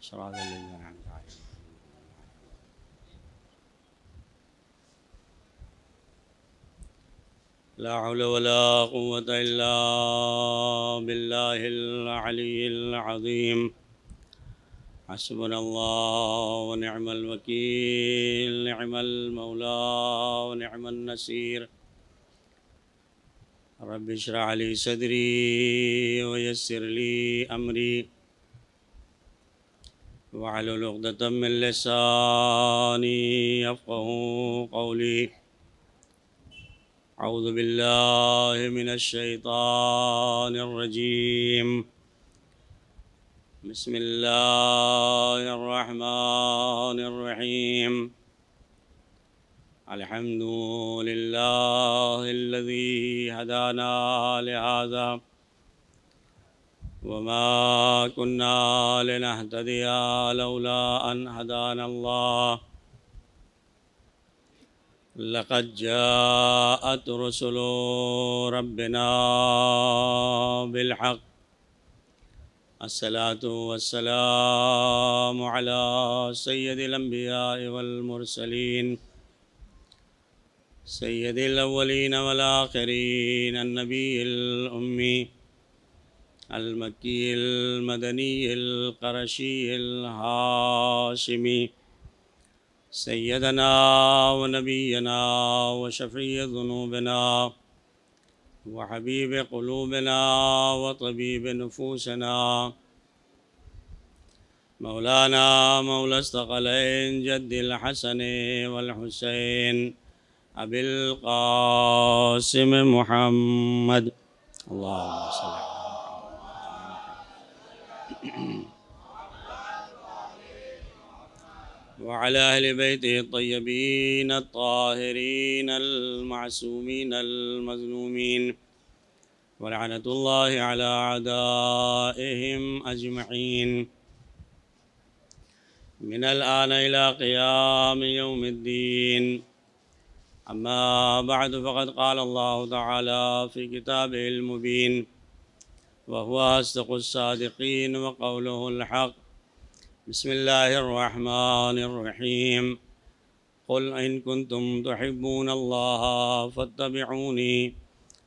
صراط الذين أنعمت عليهم. لا حول ولا قوة إلا بالله العلي العظيم. حسبنا الله ونعم الوكيل، نعم المولى ونعم النصير. رب اشرح لي صدري ويسر لي أمري واحلل عقدة من لساني يفقهوا قولي. أعوذ بالله من الشيطان الرجيم. بسم الله الرحمن الرحيم. الحمد لله الذي هدانا لهذا وما كنا لنهتدي لولا أن هدانا الله. لقد جاءت رسل ربنا بالحق. الصلاة والسلام على سيد الأنبياء والمرسلين، سيد الأولين والآخرين، النبي الأمي المكي المدني القرشي الهاشمي، سيدنا ونبينا وشفيع ذنوبنا وحبيب قلوبنا وطبيب نفوسنا، مولانا مولى الثقلين جد الحسن والحسين أبي القاسم محمد. اللهم صل على وعلى أهل بيته الطيبين الطاهرين المعصومين المظلومين، ولعنة الله على أعدائهم أجمعين من الآن إلى قيام يوم الدين. أما بعد، فقد قال الله تعالى في كتابه المبين وهو أصدق الصادقين وقوله الحق. بسم الله الرحمن الرحيم. قل إن كنتم تحبون الله فاتبعوني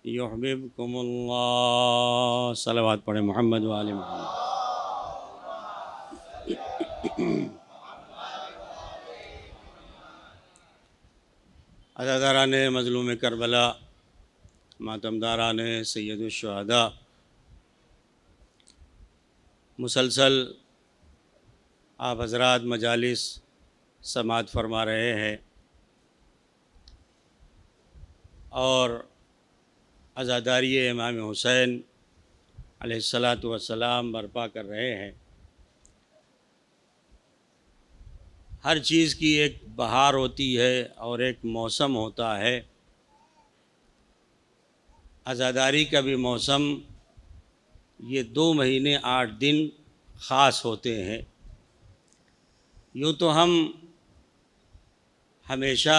يحببكم الله. صلوات پڑھیں محمد و آل محمد. عزاداران مظلوم کربلا، ماتمداران سید الشہداء، مسلسل آپ حضرات مجالس سماعت فرما رہے ہیں اور عزاداری امام حسین علیہ السلام برپا کر رہے ہیں. ہر چیز کی ایک بہار ہوتی ہے اور ایک موسم ہوتا ہے. عزاداری کا بھی موسم یہ 2 مہینے 8 دن خاص ہوتے ہیں. یوں تو ہم ہمیشہ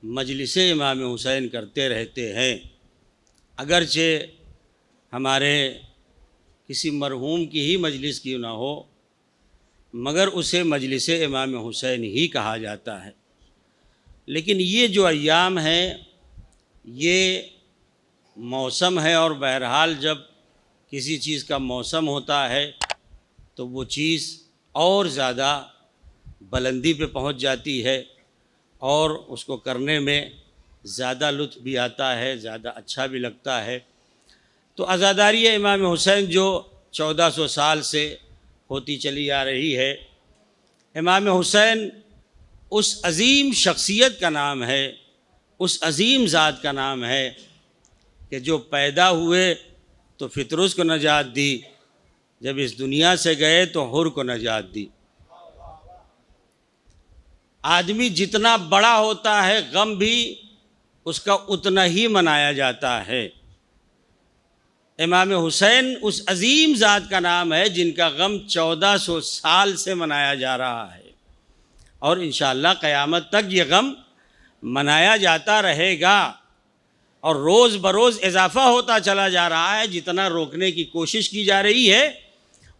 مجلس امام حسین کرتے رہتے ہیں، اگرچہ ہمارے کسی مرحوم کی ہی مجلس کیوں نہ ہو، مگر اسے مجلس امام حسین ہی کہا جاتا ہے. لیکن یہ جو ایام ہیں یہ موسم ہے، اور بہرحال جب کسی چیز کا موسم ہوتا ہے تو وہ چیز اور زیادہ بلندی پہ پہنچ جاتی ہے اور اس کو کرنے میں زیادہ لطف بھی آتا ہے، زیادہ اچھا بھی لگتا ہے. تو عزاداری امام حسین جو 1400 سال سے ہوتی چلی آ رہی ہے، امام حسین اس عظیم شخصیت کا نام ہے، اس عظیم ذات کا نام ہے کہ جو پیدا ہوئے تو فطرت کو نجات دی، جب اس دنیا سے گئے تو حر کو نجات دی. آدمی جتنا بڑا ہوتا ہے غم بھی اس کا اتنا ہی منایا جاتا ہے. امام حسین اس عظیم ذات کا نام ہے جن کا غم 1400 سال سے منایا جا رہا ہے، اور انشاءاللہ قیامت تک یہ غم منایا جاتا رہے گا، اور روز بروز اضافہ ہوتا چلا جا رہا ہے. جتنا روکنے کی کوشش کی جا رہی ہے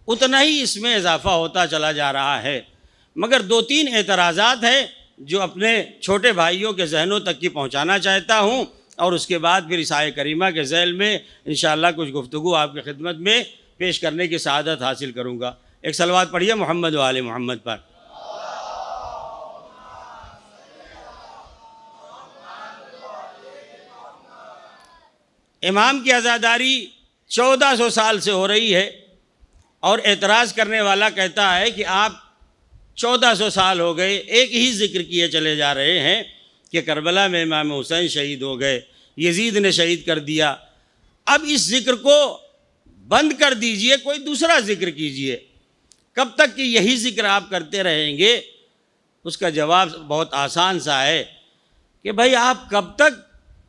اتنا ہی اس میں اضافہ ہوتا چلا جا رہا ہے۔ مگر 2-3 اعتراضات ہیں جو اپنے چھوٹے بھائیوں کے ذہنوں تک کی پہنچانا چاہتا ہوں، اور اس کے بعد پھر اس آیہ کریمہ کے ذیل میں انشاءاللہ کچھ گفتگو آپ کی خدمت میں پیش کرنے کی سعادت حاصل کروں گا۔ ایک صلوات پڑھیے محمد و آل محمد پر۔ امام کی عزاداری 1400 سال سے ہو رہی ہے، اور اعتراض کرنے والا کہتا ہے کہ آپ 1400 سال ہو گئے ایک ہی ذکر کیے چلے جا رہے ہیں کہ کربلا میں امام حسین شہید ہو گئے، یزید نے شہید کر دیا، اب اس ذکر کو بند کر دیجئے، کوئی دوسرا ذکر کیجئے۔ کب تک کہ یہی ذکر آپ کرتے رہیں گے؟ اس کا جواب بہت آسان سا ہے کہ بھائی آپ کب تک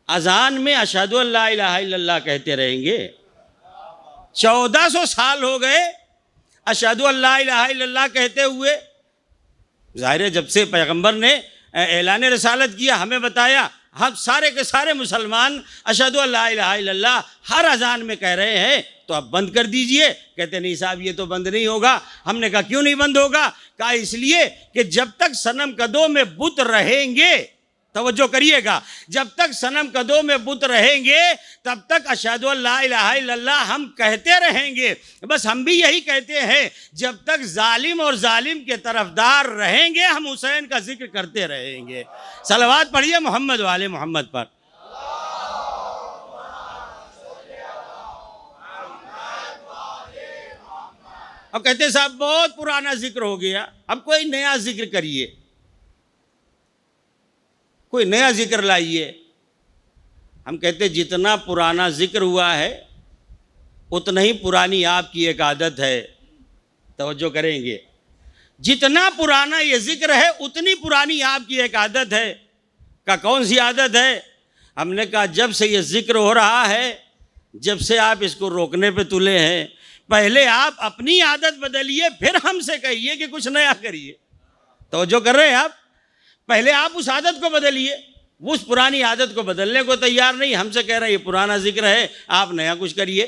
اذان میں اشہد ان لا الہ الا اللہ کہتے رہیں گے؟ 1400 سال ہو گئے اشہد ان لا الہ الا اللہ کہتے ہوئے۔ ظاہر ہے جب سے پیغمبر نے اعلان رسالت کیا، ہمیں بتایا، ہم سارے کے سارے مسلمان اشہد ان لا الہ الا اللہ ہر اذان میں کہہ رہے ہیں، تو اب بند کر دیجئے۔ کہتے نہیں صاحب یہ تو بند نہیں ہوگا۔ ہم نے کہا کیوں نہیں بند ہوگا؟ کہا اس لیے کہ جب تک صنم قدوں میں بت رہیں گے، توجہ کریے گا، جب تک صنم قدوں میں بت رہیں گے تب تک اشہد ان لا الہ الا اللہ ہم کہتے رہیں گے۔ بس ہم بھی یہی کہتے ہیں، جب تک ظالم اور ظالم کے طرفدار رہیں گے ہم حسین کا ذکر کرتے رہیں گے۔ صلوات پڑھیے محمد و آل محمد پر۔ اب کہتے ہیں صاحب بہت پرانا ذکر ہو گیا، اب کوئی نیا ذکر کریے، کوئی نیا ذکر لائیے۔ ہم کہتے جتنا پرانا ذکر ہوا ہے اتنا ہی پرانی آپ کی ایک عادت ہے۔ توجہ کریں گے، جتنا پرانا یہ ذکر ہے اتنی پرانی آپ کی ایک عادت ہے۔ کہ کون سی عادت ہے؟ ہم نے کہا جب سے یہ ذکر ہو رہا ہے، جب سے آپ اس کو روکنے پہ تلے ہیں، پہلے آپ اپنی عادت بدلیے، پھر ہم سے کہیے کہ کچھ نیا کریے۔ توجہ کر رہے ہیں آپ؟ پہلے آپ اس عادت کو بدلیے، وہ اس پرانی عادت کو بدلنے کو تیار نہیں، ہم سے کہہ رہے ہیں یہ پرانا ذکر ہے، آپ نیا کچھ کریے۔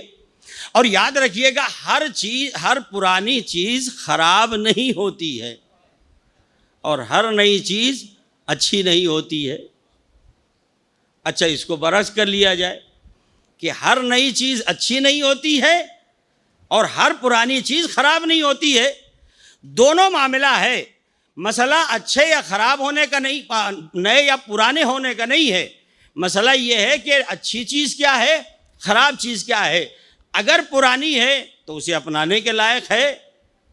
اور یاد رکھیے گا ہر پرانی چیز خراب نہیں ہوتی ہے، اور ہر نئی چیز اچھی نہیں ہوتی ہے۔ اچھا اس کو برعکس کر لیا جائے کہ ہر نئی چیز اچھی نہیں ہوتی ہے اور ہر پرانی چیز خراب نہیں ہوتی ہے، دونوں معاملہ ہے۔ مسئلہ اچھے یا خراب ہونے کا نہیں، نئے یا پرانے ہونے کا نہیں ہے، مسئلہ یہ ہے کہ اچھی چیز کیا ہے، خراب چیز کیا ہے۔ اگر پرانی ہے تو اسے اپنانے کے لائق ہے،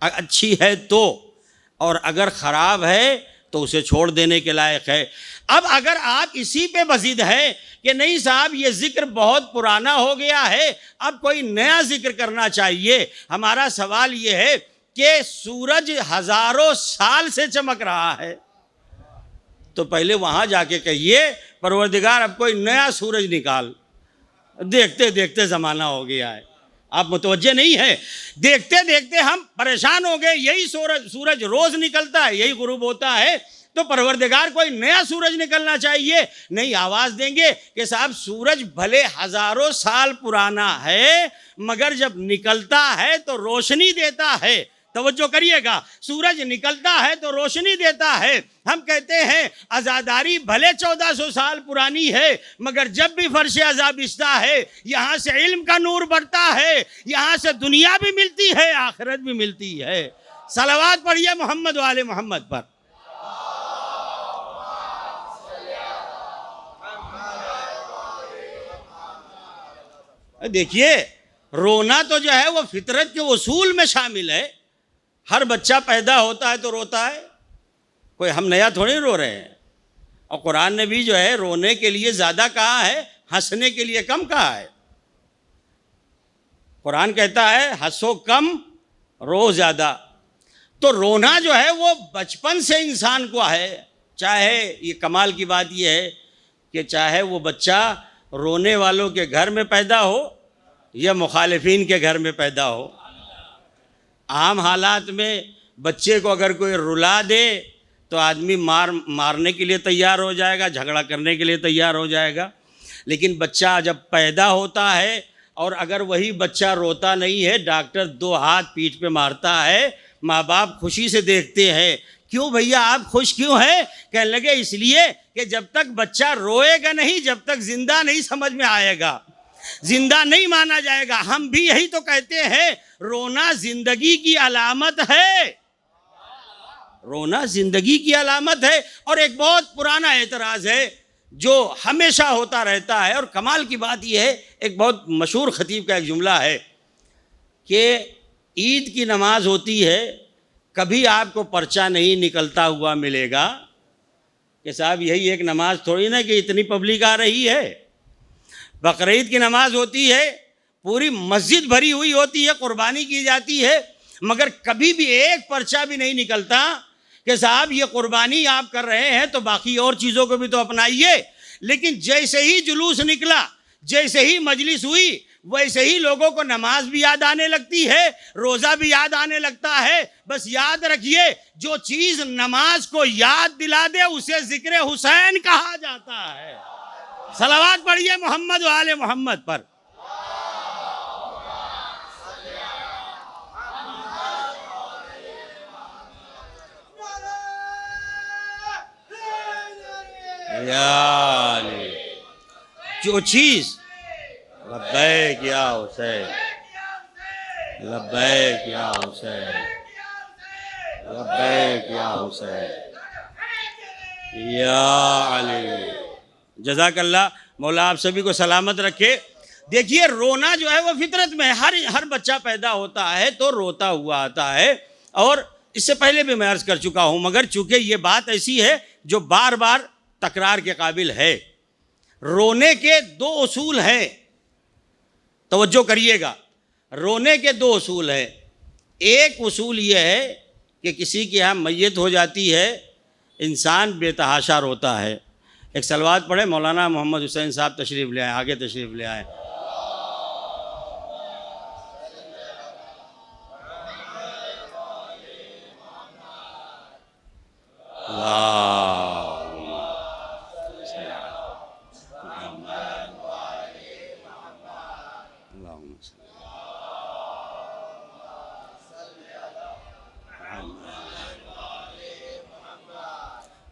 اچھی ہے تو، اور اگر خراب ہے تو اسے چھوڑ دینے کے لائق ہے۔ اب اگر آپ اسی پہ مزید ہے کہ نہیں صاحب یہ ذکر بہت پرانا ہو گیا ہے، اب کوئی نیا ذکر کرنا چاہیے، ہمارا سوال یہ ہے کہ سورج ہزاروں سال سے چمک رہا ہے، تو پہلے وہاں جا کے کہیے پروردگار اب کوئی نیا سورج نکال، دیکھتے دیکھتے زمانہ ہو گیا ہے۔ آپ متوجہ نہیں ہیں، دیکھتے دیکھتے ہم پریشان ہو گئے، یہی سورج روز نکلتا ہے، یہی غروب ہوتا ہے، تو پروردگار کوئی نیا سورج نکلنا چاہیے۔ نہیں، آواز دیں گے کہ صاحب سورج بھلے ہزاروں سال پرانا ہے مگر جب نکلتا ہے تو روشنی دیتا ہے۔ توجہ کریے گا، سورج نکلتا ہے تو روشنی دیتا ہے۔ ہم کہتے ہیں عزاداری بھلے 1400 سال پرانی ہے مگر جب بھی فرش عزا بچھتا ہے یہاں سے علم کا نور بڑھتا ہے، یہاں سے دنیا بھی ملتی ہے، آخرت بھی ملتی ہے۔ صلوات پڑھیے محمد و آل محمد پر۔ دیکھیے رونا تو جو ہے وہ فطرت کے اصول میں شامل ہے، ہر بچہ پیدا ہوتا ہے تو روتا ہے، کوئی ہم نیا تھوڑی رو رہے ہیں۔ اور قرآن نے بھی جو ہے رونے کے لیے زیادہ کہا ہے، ہنسنے کے لیے کم کہا ہے۔ قرآن کہتا ہے ہنسو کم رو زیادہ، تو رونا جو ہے وہ بچپن سے انسان کو ہے، چاہے یہ کمال کی بات یہ ہے کہ چاہے وہ بچہ رونے والوں کے گھر میں پیدا ہو یا مخالفین کے گھر میں پیدا ہو۔ عام حالات میں بچے کو اگر کوئی رلا دے تو آدمی مارنے کے لیے تیار ہو جائے گا، جھگڑا کرنے کے لیے تیار ہو جائے گا، لیکن بچہ جب پیدا ہوتا ہے اور اگر وہی بچہ روتا نہیں ہے، ڈاکٹر 2 ہاتھ پیٹھ پہ مارتا ہے، ماں باپ خوشی سے دیکھتے ہیں. کیوں بھیا آپ خوش کیوں ہیں؟ کہنے لگے اس لیے کہ جب تک بچہ روئے گا نہیں، جب تک زندہ نہیں سمجھ میں آئے گا، زندہ نہیں مانا جائے گا. ہم بھی یہی تو کہتے ہیں، رونا زندگی کی علامت ہے، رونا زندگی کی علامت ہے. اور ایک بہت پرانا اعتراض ہے جو ہمیشہ ہوتا رہتا ہے، اور کمال کی بات یہ ہے، ایک بہت مشہور خطیب کا ایک جملہ ہے کہ عید کی نماز ہوتی ہے، کبھی آپ کو پرچہ نہیں نکلتا ہوا ملے گا. کہ صاحب یہی ایک نماز تھوڑی نا کہ اتنی پبلک آ رہی ہے. بقرعید کی نماز ہوتی ہے، پوری مسجد بھری ہوئی ہوتی ہے، قربانی کی جاتی ہے، مگر کبھی بھی ایک پرچہ بھی نہیں نکلتا کہ صاحب یہ قربانی آپ کر رہے ہیں تو باقی اور چیزوں کو بھی تو اپنائیے. لیکن جیسے ہی جلوس نکلا، جیسے ہی مجلس ہوئی، ویسے ہی لوگوں کو نماز بھی یاد آنے لگتی ہے، روزہ بھی یاد آنے لگتا ہے. بس یاد رکھیے، جو چیز نماز کو یاد دلا دے اسے ذکر حسین کہا جاتا ہے. صلوات پڑھیے محمد و آل محمد پر. یا علی، جو چیز لبیک یا حسین، لبیک یا حسین، لبیک یا حسین، یا علی. جزاک اللہ. مولا آپ سبھی کو سلامت رکھے. دیکھیے رونا جو ہے وہ فطرت میں ہے، ہر بچہ پیدا ہوتا ہے تو روتا ہوا آتا ہے، اور اس سے پہلے بھی میں عرض کر چکا ہوں، مگر چونکہ یہ بات ایسی ہے جو بار بار تکرار کے قابل ہے. رونے کے 2 اصول ہیں، توجہ کریے گا. رونے کے 2 اصول ہیں. ایک اصول یہ ہے کہ کسی کے یہاں میت ہو جاتی ہے، انسان بے تحاشا روتا ہے. ایک صلوات پڑھے. مولانا محمد حسین صاحب تشریف لے آئے، آگے تشریف لے آئے.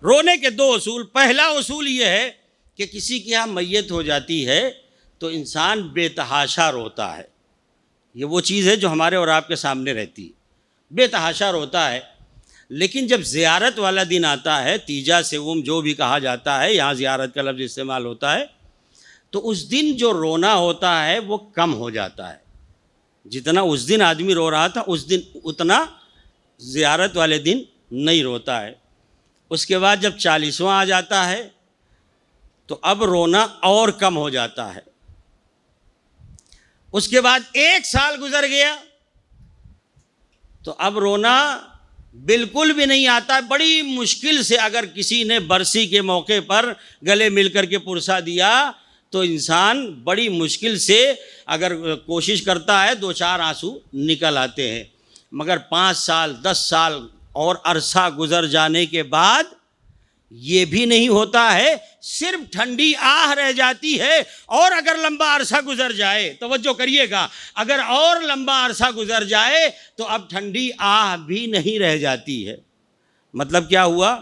رونے کے 2 اصول. پہلا اصول یہ ہے کہ کسی کے یہاں میت ہو جاتی ہے تو انسان بے تحاشا روتا ہے. یہ وہ چیز ہے جو ہمارے اور آپ کے سامنے رہتی ہے، بے تحاشا روتا ہے. لیکن جب زیارت والا دن آتا ہے، تیجا سوم جو بھی کہا جاتا ہے، یہاں زیارت کا لفظ استعمال ہوتا ہے، تو اس دن جو رونا ہوتا ہے وہ کم ہو جاتا ہے. جتنا اس دن آدمی رو رہا تھا اس دن اتنا زیارت والے دن نہیں روتا ہے. اس کے بعد جب 40واں آ جاتا ہے تو اب رونا اور کم ہو جاتا ہے. اس کے بعد 1 سال گزر گیا تو اب رونا بالکل بھی نہیں آتا. بڑی مشکل سے اگر کسی نے برسی کے موقع پر گلے مل کر کے پرسا دیا تو انسان بڑی مشکل سے اگر کوشش کرتا ہے 2-4 آنسو نکل آتے ہیں. مگر 5 سال 10 سال اور عرصہ گزر جانے کے بعد یہ بھی نہیں ہوتا ہے، صرف ٹھنڈی آہ رہ جاتی ہے. اور اگر لمبا عرصہ گزر جائے، توجہ کریے گا، اگر اور لمبا عرصہ گزر جائے تو اب ٹھنڈی آہ بھی نہیں رہ جاتی ہے. مطلب کیا ہوا؟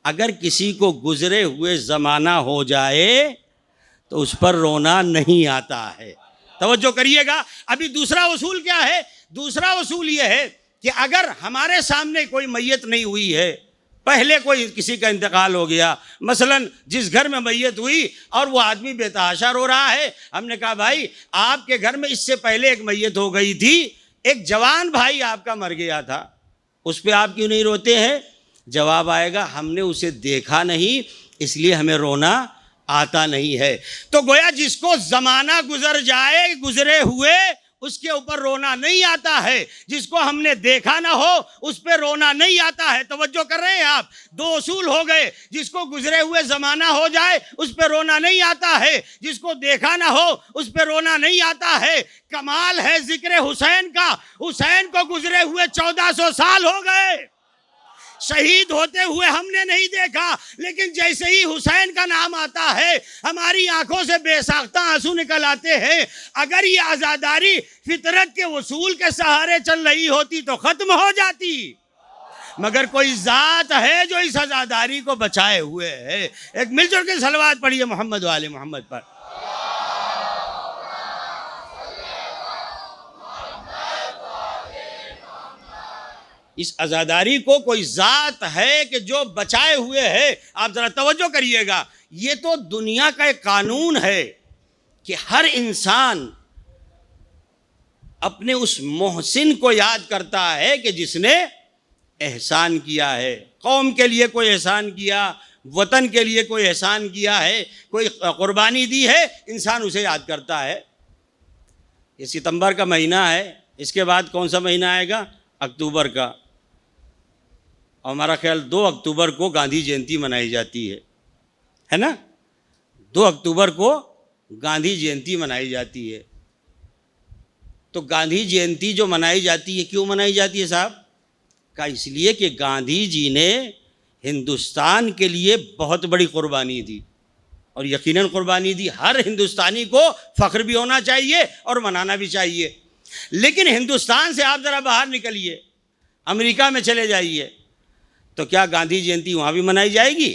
اگر کسی کو گزرے ہوئے زمانہ ہو جائے تو اس پر رونا نہیں آتا ہے. توجہ کریے گا. ابھی دوسرا اصول کیا ہے؟ دوسرا اصول یہ ہے کہ اگر ہمارے سامنے کوئی میت نہیں ہوئی ہے، پہلے کوئی کسی کا انتقال ہو گیا، مثلا جس گھر میں میت ہوئی اور وہ آدمی بے تحاشا رو رہا ہے، ہم نے کہا بھائی آپ کے گھر میں اس سے پہلے ایک میت ہو گئی تھی، ایک جوان بھائی آپ کا مر گیا تھا، اس پہ آپ کیوں نہیں روتے ہیں؟ جواب آئے گا ہم نے اسے دیکھا نہیں اس لیے ہمیں رونا آتا نہیں ہے. تو گویا جس کو زمانہ گزر جائے گزرے ہوئے اس کے اوپر رونا نہیں آتا ہے، جس کو ہم نے دیکھا نہ ہو اس پہ رونا نہیں آتا ہے. توجہ کر رہے ہیں آپ؟ 2 اصول ہو گئے. جس کو گزرے ہوئے زمانہ ہو جائے اس پہ رونا نہیں آتا ہے، جس کو دیکھا نہ ہو اس پہ رونا نہیں آتا ہے. کمال ہے ذکر حسین کا، حسین کو گزرے ہوئے 1400 سال ہو گئے. شہید ہوتے ہوئے ہم نے نہیں دیکھا، لیکن جیسے ہی حسین کا نام آتا ہے ہماری آنکھوں سے بے ساختہ آنسو نکل آتے ہیں۔ اگر یہ عزاداری فطرت کے اصول کے سہارے چل رہی ہوتی تو ختم ہو جاتی، مگر کوئی ذات ہے جو اس عزاداری کو بچائے ہوئے ہے۔ ایک مل جل کے صلوات پڑھیے محمد و آل محمد پر۔ اس عزاداری کو کوئی ذات ہے کہ جو بچائے ہوئے ہے۔ آپ ذرا توجہ کریے گا، یہ تو دنیا کا ایک قانون ہے کہ ہر انسان اپنے اس محسن کو یاد کرتا ہے کہ جس نے احسان کیا ہے، قوم کے لیے کوئی احسان کیا، وطن کے لیے کوئی احسان کیا ہے، کوئی قربانی دی ہے، انسان اسے یاد کرتا ہے۔ یہ ستمبر کا مہینہ ہے، اس کے بعد کون سا مہینہ آئے گا؟ اکتوبر کا، اور ہمارا خیال 2 اکتوبر کو گاندھی جینتی منائی جاتی ہے نا؟ 2 اکتوبر کو گاندھی جینتی منائی جاتی ہے۔ تو گاندھی جینتی جو منائی جاتی ہے، کیوں منائی جاتی ہے صاحب؟ کا اس لیے کہ گاندھی جی نے ہندوستان کے لیے بہت بڑی قربانی دی، اور یقیناً قربانی دی۔ ہر ہندوستانی کو فخر بھی ہونا چاہیے اور منانا بھی چاہیے۔ لیکن ہندوستان سے آپ ذرا باہر نکلیے، امریکہ میں چلے جائیے، تو کیا گاندھی جینتی وہاں بھی منائی جائے گی؟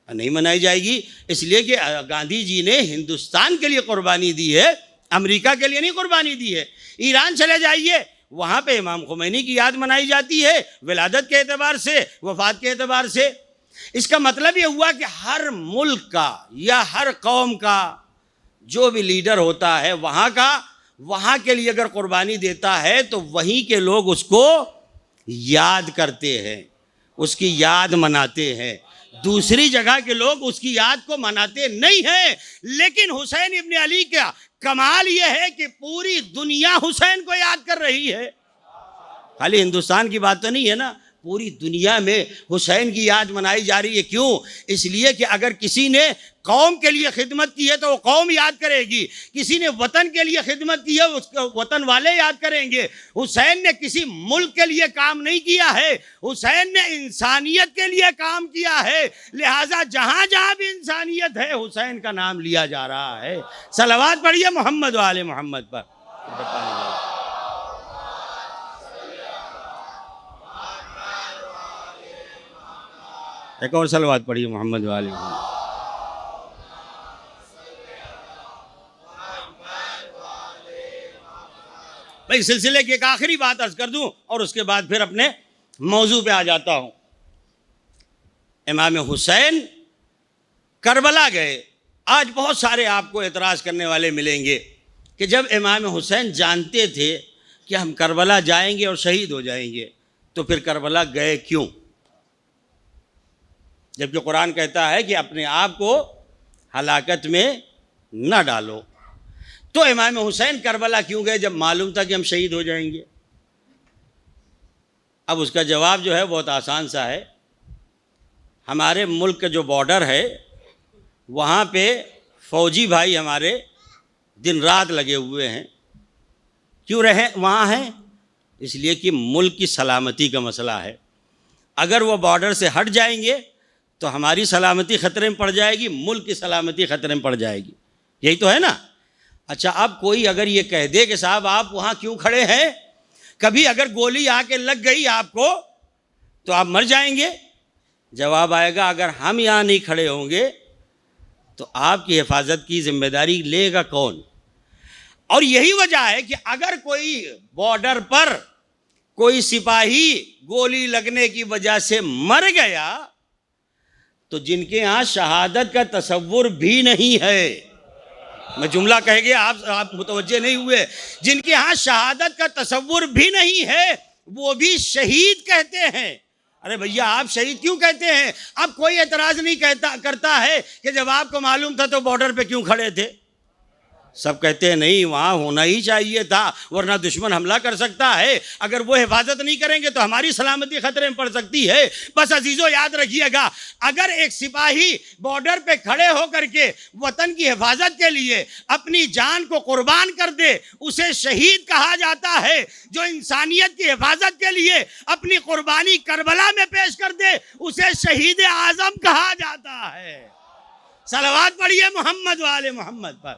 نہیں منائی جائے گی، اس لیے کہ گاندھی جی نے ہندوستان کے لیے قربانی دی ہے، امریکہ کے لیے نہیں قربانی دی ہے۔ ایران چلے جائیے، وہاں پہ امام خمینی کی یاد منائی جاتی ہے، ولادت کے اعتبار سے، وفات کے اعتبار سے۔ اس کا مطلب یہ ہوا کہ ہر ملک کا یا ہر قوم کا جو بھی لیڈر ہوتا ہے وہاں کے لیے اگر قربانی دیتا ہے تو وہیں کے لوگ اس کو یاد کرتے ہیں، اس کی یاد مناتے ہیں۔ دوسری جگہ کے لوگ اس کی یاد کو مناتے نہیں ہیں۔ لیکن حسین ابن علی کا کمال یہ ہے کہ پوری دنیا حسین کو یاد کر رہی ہے۔ خالی ہندوستان کی بات تو نہیں ہے نا، پوری دنیا میں حسین کی یاد منائی جا رہی ہے۔ کیوں؟ اس لیے کہ اگر کسی نے قوم کے لیے خدمت کی ہے تو وہ قوم یاد کرے گی، کسی نے وطن کے لیے خدمت کی ہے اس کو وطن والے یاد کریں گے۔ حسین نے کسی ملک کے لیے کام نہیں کیا ہے، حسین نے انسانیت کے لیے کام کیا ہے، لہٰذا جہاں جہاں بھی انسانیت ہے حسین کا نام لیا جا رہا ہے۔ صلوات پڑھیے محمد و آل محمد پر۔ ایک اور صلوات پڑھیے محمد و آل محمد۔ بھائی سلسلے کی ایک آخری بات عرض کر دوں اور اس کے بعد پھر اپنے موضوع پہ آ جاتا ہوں۔ امام حسین کربلا گئے۔ آج بہت سارے آپ کو اعتراض کرنے والے ملیں گے کہ جب امام حسین جانتے تھے کہ ہم کربلا جائیں گے اور شہید ہو جائیں گے تو پھر کربلا گئے کیوں؟ جبکہ قرآن کہتا ہے کہ اپنے آپ کو ہلاکت میں نہ ڈالو۔ تو امام حسین کربلا کیوں گئے جب معلوم تھا کہ ہم شہید ہو جائیں گے؟ اب اس کا جواب جو ہے بہت آسان سا ہے۔ ہمارے ملک کا جو بارڈر ہے وہاں پہ فوجی بھائی ہمارے دن رات لگے ہوئے ہیں۔ کیوں رہے وہاں ہیں؟ اس لیے کہ ملک کی سلامتی کا مسئلہ ہے۔ اگر وہ بارڈر سے ہٹ جائیں گے تو ہماری سلامتی خطرے میں پڑ جائے گی، ملک کی سلامتی خطرے میں پڑ جائے گی۔ یہی تو ہے نا؟ اچھا، اب کوئی اگر یہ کہہ دے کہ صاحب آپ وہاں کیوں کھڑے ہیں، کبھی اگر گولی آ کے لگ گئی آپ کو تو آپ مر جائیں گے؟ جواب آئے گا اگر ہم یہاں نہیں کھڑے ہوں گے تو آپ کی حفاظت کی ذمہ داری لے گا کون؟ اور یہی وجہ ہے کہ اگر کوئی بارڈر پر کوئی سپاہی گولی لگنے کی وجہ سے مر گیا تو جن کے ہاں شہادت کا تصور بھی نہیں ہے، میں جملہ کہہ گیا آپ متوجہ نہیں ہوئے، جن کے ہاں شہادت کا تصور بھی نہیں ہے وہ بھی شہید کہتے ہیں۔ ارے بھیا آپ شہید کیوں کہتے ہیں؟ اب کوئی اعتراض نہیں کرتا ہے کہ جب آپ کو معلوم تھا تو بارڈر پہ کیوں کھڑے تھے؟ سب کہتے ہیں نہیں وہاں ہونا ہی چاہیے تھا ورنہ دشمن حملہ کر سکتا ہے، اگر وہ حفاظت نہیں کریں گے تو ہماری سلامتی خطرے میں پڑ سکتی ہے۔ بس عزیزو یاد رکھیے گا، اگر ایک سپاہی بارڈر پہ کھڑے ہو کر کے وطن کی حفاظت کے لیے اپنی جان کو قربان کر دے اسے شہید کہا جاتا ہے، جو انسانیت کی حفاظت کے لیے اپنی قربانی کربلا میں پیش کر دے اسے شہید اعظم کہا جاتا ہے۔ صلوات پڑھیے محمد و آل محمد پر۔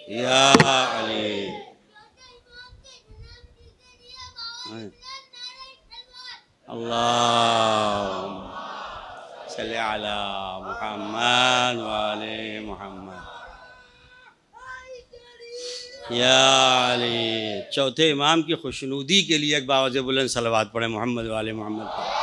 یا علی اللہم صلی علی محمد وآل محمد۔ یا علی، چوتھے امام کی خوشنودی کے لیے ایک باوجہ بلند صلوات پڑھیں محمد وآل محمد پر۔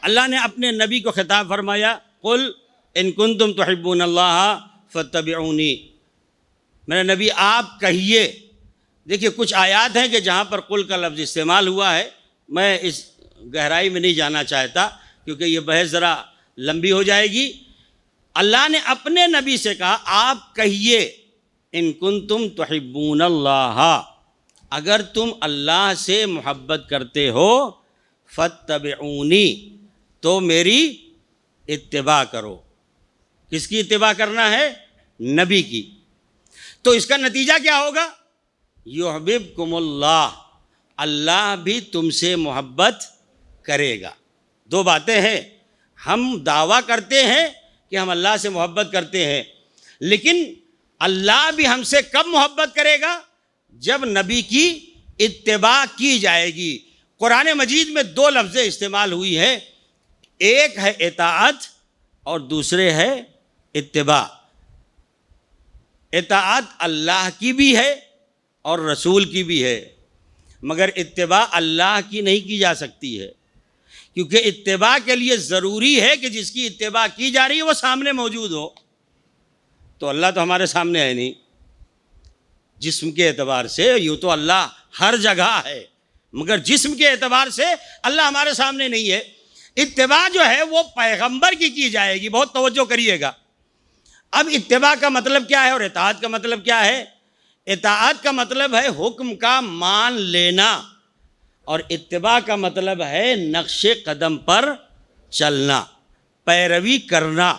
اللہ نے اپنے نبی کو خطاب فرمایا، قل ان کنتم تحبون اللہ فاتبعونی۔ میرے نبی آپ کہیے، دیکھیے کچھ آیات ہیں کہ جہاں پر قل کا لفظ استعمال ہوا ہے، میں اس گہرائی میں نہیں جانا چاہتا کیونکہ یہ بحث ذرا لمبی ہو جائے گی۔ اللہ نے اپنے نبی سے کہا آپ کہیے ان کنتم تحبون اللہ، اگر تم اللہ سے محبت کرتے ہو فاتبعونی تو میری اتباع کرو۔ کس کی اتباع کرنا ہے؟ نبی کی۔ تو اس کا نتیجہ کیا ہوگا؟ یحببکم اللہ، اللہ بھی تم سے محبت کرے گا۔ دو باتیں ہیں، ہم دعویٰ کرتے ہیں کہ ہم اللہ سے محبت کرتے ہیں، لیکن اللہ بھی ہم سے کب محبت کرے گا؟ جب نبی کی اتباع کی جائے گی۔ قرآن مجید میں دو لفظیں استعمال ہوئی ہیں، ایک ہے اطاعت اور دوسرے ہے اتباع۔ اطاعت اللہ کی بھی ہے اور رسول کی بھی ہے، مگر اتباع اللہ کی نہیں کی جا سکتی ہے، کیونکہ اتباع کے لیے ضروری ہے کہ جس کی اتباع کی جا رہی ہے وہ سامنے موجود ہو۔ تو اللہ تو ہمارے سامنے ہے نہیں، جسم کے اعتبار سے یوں تو اللہ ہر جگہ ہے، مگر جسم کے اعتبار سے اللہ ہمارے سامنے نہیں ہے۔ اتباع جو ہے وہ پیغمبر کی جائے گی، بہت توجہ کریے گا۔ اب اتباع کا مطلب کیا ہے اور اطاعت کا مطلب کیا ہے؟ اطاعت کا مطلب ہے حکم کا مان لینا، اور اتباع کا مطلب ہے نقش قدم پر چلنا، پیروی کرنا۔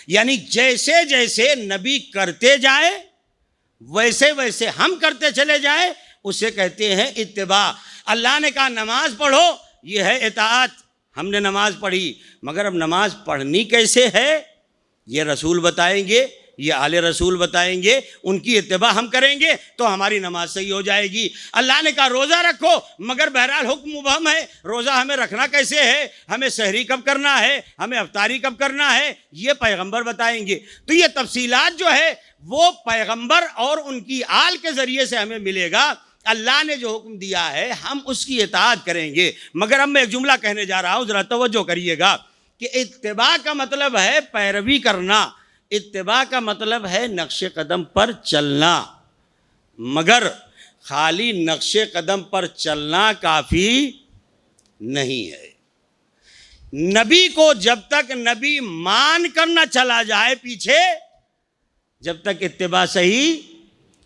یعنی جیسے جیسے نبی کرتے جائے ویسے ویسے ہم کرتے چلے جائیں، اسے کہتے ہیں اتباع۔ اللہ نے کہا نماز پڑھو، یہ ہے اطاعت، ہم نے نماز پڑھی، مگر اب نماز پڑھنی کیسے ہے یہ رسول بتائیں گے، یہ آل رسول بتائیں گے، ان کی اتباع ہم کریں گے تو ہماری نماز صحیح ہو جائے گی۔ اللہ نے کہا روزہ رکھو، مگر بہرحال حکم مبہم ہے، روزہ ہمیں رکھنا کیسے ہے، ہمیں سحری کب کرنا ہے، ہمیں افطاری کب کرنا ہے، یہ پیغمبر بتائیں گے۔ تو یہ تفصیلات جو ہے وہ پیغمبر اور ان کی آل کے ذریعے سے ہمیں ملے گا۔ اللہ نے جو حکم دیا ہے ہم اس کی اطاعت کریں گے۔ مگر اب میں ایک جملہ کہنے جا رہا ہوں، ذرا توجہ کریے گا کہ اتباع کا مطلب ہے پیروی کرنا، اتباع کا مطلب ہے نقش قدم پر چلنا، مگر خالی نقش قدم پر چلنا کافی نہیں ہے۔ نبی کو جب تک نبی مان کر نہ چلا جائے پیچھے، جب تک اتباع صحیح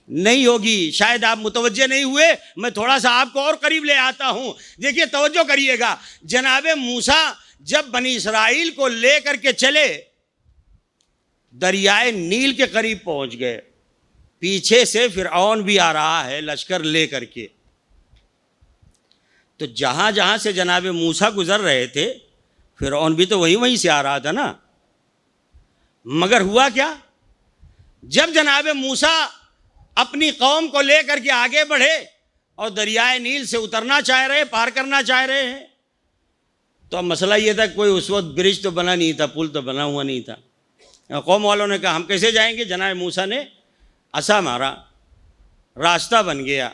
نہیں ہوگی۔ شاید آپ متوجہ نہیں ہوئے، میں تھوڑا سا آپ کو اور قریب لے آتا ہوں۔ دیکھیے توجہ کریے گا، جناب موسیٰ جب بنی اسرائیل کو لے کر کے چلے، دریائے نیل کے قریب پہنچ گئے، پیچھے سے فرعون بھی آ رہا ہے لشکر لے کر کے۔ تو جہاں جہاں سے جناب موسیٰ گزر رہے تھے، فرعون بھی تو وہیں سے آ رہا تھا نا۔ مگر ہوا کیا؟ جب جناب موسیٰ اپنی قوم کو لے کر کے آگے بڑھے اور دریائے نیل سے اترنا چاہ رہے، پار کرنا چاہ رہے ہیں، تو اب مسئلہ یہ تھا کوئی اس وقت برج تو بنا نہیں تھا، پل تو بنا ہوا نہیں تھا۔ قوم والوں نے کہا ہم کیسے جائیں گے؟ جناب موسیٰ نے عصا مارا، راستہ بن گیا۔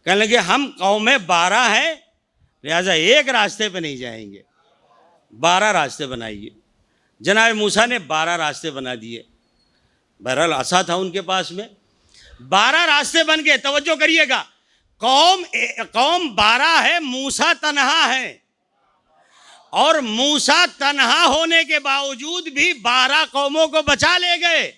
کہنے لگے ہم قوم 12 ہیں لہٰذا ایک راستے پہ نہیں جائیں گے، 12 راستے بنائیے۔ جناب موسیٰ نے 12 راستے بنا دیے، بہرحال عصا تھا ان کے پاس میں، 12 راستے بن گئے۔ توجہ کریے گا، قوم 12 ہے، موسیٰ تنہا ہے، اور موسیٰ تنہا ہونے کے باوجود بھی 12 قوموں کو بچا لے گئے۔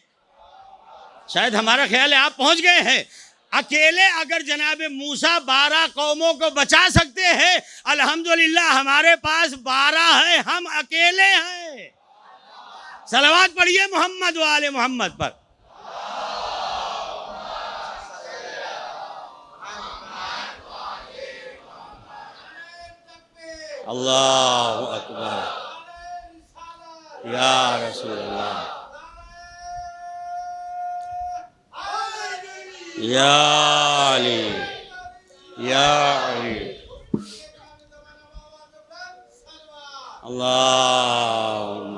شاید ہمارا خیال ہے آپ پہنچ گئے ہیں۔ اکیلے اگر جناب موسیٰ 12 قوموں کو بچا سکتے ہیں، الحمدللہ ہمارے پاس 12 ہیں، ہم اکیلے ہیں۔ صلوات پڑھیے محمد و آل محمد پر۔ اللہ اکبر، یا رسول اللہ، یا علی، یا علی، اللہم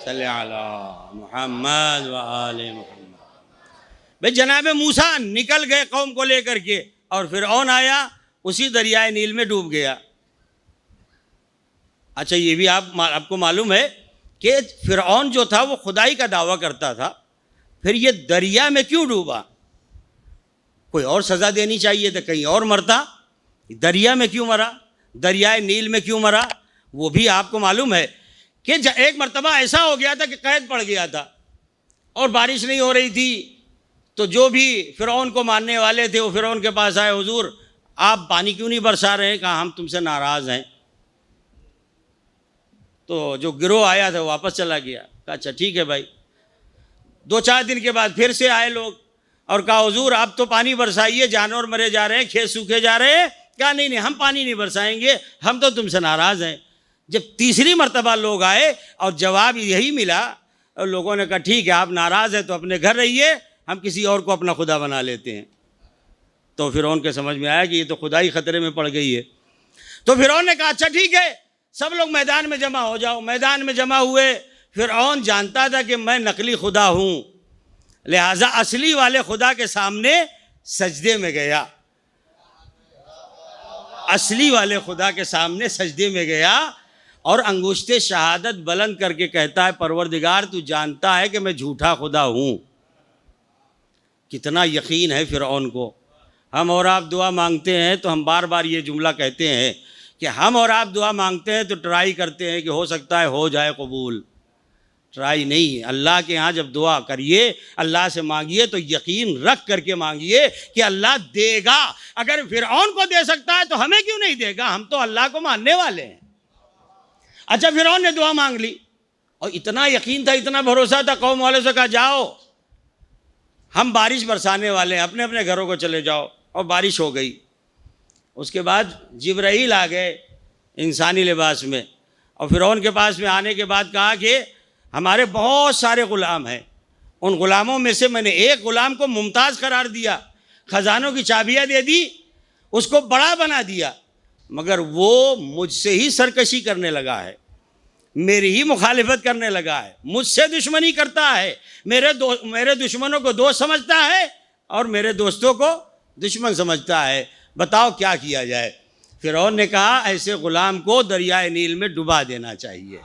صلی علی محمد و آل محمد۔ بھئی جناب موسیٰ نکل گئے قوم کو لے کر کے، اور فرعون آیا، اسی دریائے نیل میں ڈوب گیا۔ اچھا یہ بھی آپ کو معلوم ہے کہ فرعون جو تھا وہ خدائی کا دعویٰ کرتا تھا، پھر یہ دریا میں کیوں ڈوبا؟ کوئی اور سزا دینی چاہیے تھا، کہیں اور مرتا، دریا میں کیوں مرا، دریائے نیل میں کیوں مرا؟ وہ بھی آپ کو معلوم ہے کہ ایک مرتبہ ایسا ہو گیا تھا کہ قید پڑ گیا تھا اور بارش نہیں ہو رہی تھی، تو جو بھی فرعون کو ماننے والے تھے وہ فرعون کے پاس آئے، حضور آپ پانی کیوں نہیں برسا رہے ہیں؟ کہا ہم تم سے ناراض ہیں۔ تو جو گروہ آیا تھا وہ واپس چلا گیا، کہا اچھا ٹھیک ہے بھائی۔ 2-4 دن کے بعد پھر سے آئے لوگ اور کہا حضور آپ تو پانی برسائیے، جانور مرے جا رہے ہیں، کھیت سوکھے جا رہے ہیں۔ کہا نہیں ہم پانی نہیں برسائیں گے، ہم تو تم سے ناراض ہیں۔ جب تیسری مرتبہ لوگ آئے اور جواب یہی ملا، اور لوگوں نے کہا ٹھیک ہے آپ ناراض ہیں تو اپنے گھر رہیے، ہم کسی اور کو اپنا خدا بنا لیتے ہیں۔ تو فرعون کے سمجھ میں آیا کہ یہ تو خدائی خطرے میں پڑ گئی ہے۔ تو فرعون نے کہا اچھا ٹھیک ہے سب لوگ میدان میں جمع ہو جاؤ۔ میدان میں جمع ہوئے۔ فرعون جانتا تھا کہ میں نقلی خدا ہوں، لہٰذا اصلی والے خدا کے سامنے سجدے میں گیا، اصلی والے خدا کے سامنے سجدے میں گیا اور انگشت شہادت بلند کر کے کہتا ہے پروردگار تو جانتا ہے کہ میں جھوٹا خدا ہوں۔ کتنا یقین ہے فرعون کو۔ ہم اور آپ دعا مانگتے ہیں تو ہم بار بار یہ جملہ کہتے ہیں کہ ہم اور آپ دعا مانگتے ہیں تو ٹرائی کرتے ہیں کہ ہو سکتا ہے ہو جائے قبول، ٹرائی نہیں ہے۔ اللہ کے ہاں جب دعا کریے، اللہ سے مانگیے تو یقین رکھ کر کے مانگیے کہ اللہ دے گا۔ اگر فرعون کو دے سکتا ہے تو ہمیں کیوں نہیں دے گا؟ ہم تو اللہ کو ماننے والے ہیں۔ اچھا فرعون نے دعا مانگ لی اور اتنا یقین تھا، اتنا بھروسہ تھا، قوم والوں سے کہا جاؤ ہم بارش برسانے والے ہیں، اپنے اپنے گھروں کو چلے جاؤ، اور بارش ہو گئی۔ اس کے بعد جبرائیل آ گئے انسانی لباس میں، اور فرعون کے پاس میں آنے کے بعد کہا کہ ہمارے بہت سارے غلام ہیں، ان غلاموں میں سے میں نے ایک غلام کو ممتاز قرار دیا، خزانوں کی چابیاں دے دی، اس کو بڑا بنا دیا، مگر وہ مجھ سے ہی سرکشی کرنے لگا ہے، میری ہی مخالفت کرنے لگا ہے، مجھ سے دشمنی کرتا ہے، میرے دشمنوں کو دوست سمجھتا ہے اور میرے دوستوں کو دشمن سمجھتا ہے، بتاؤ کیا کیا جائے؟ فرعون نے کہا ایسے غلام کو دریائے نیل میں ڈبا دینا چاہیے،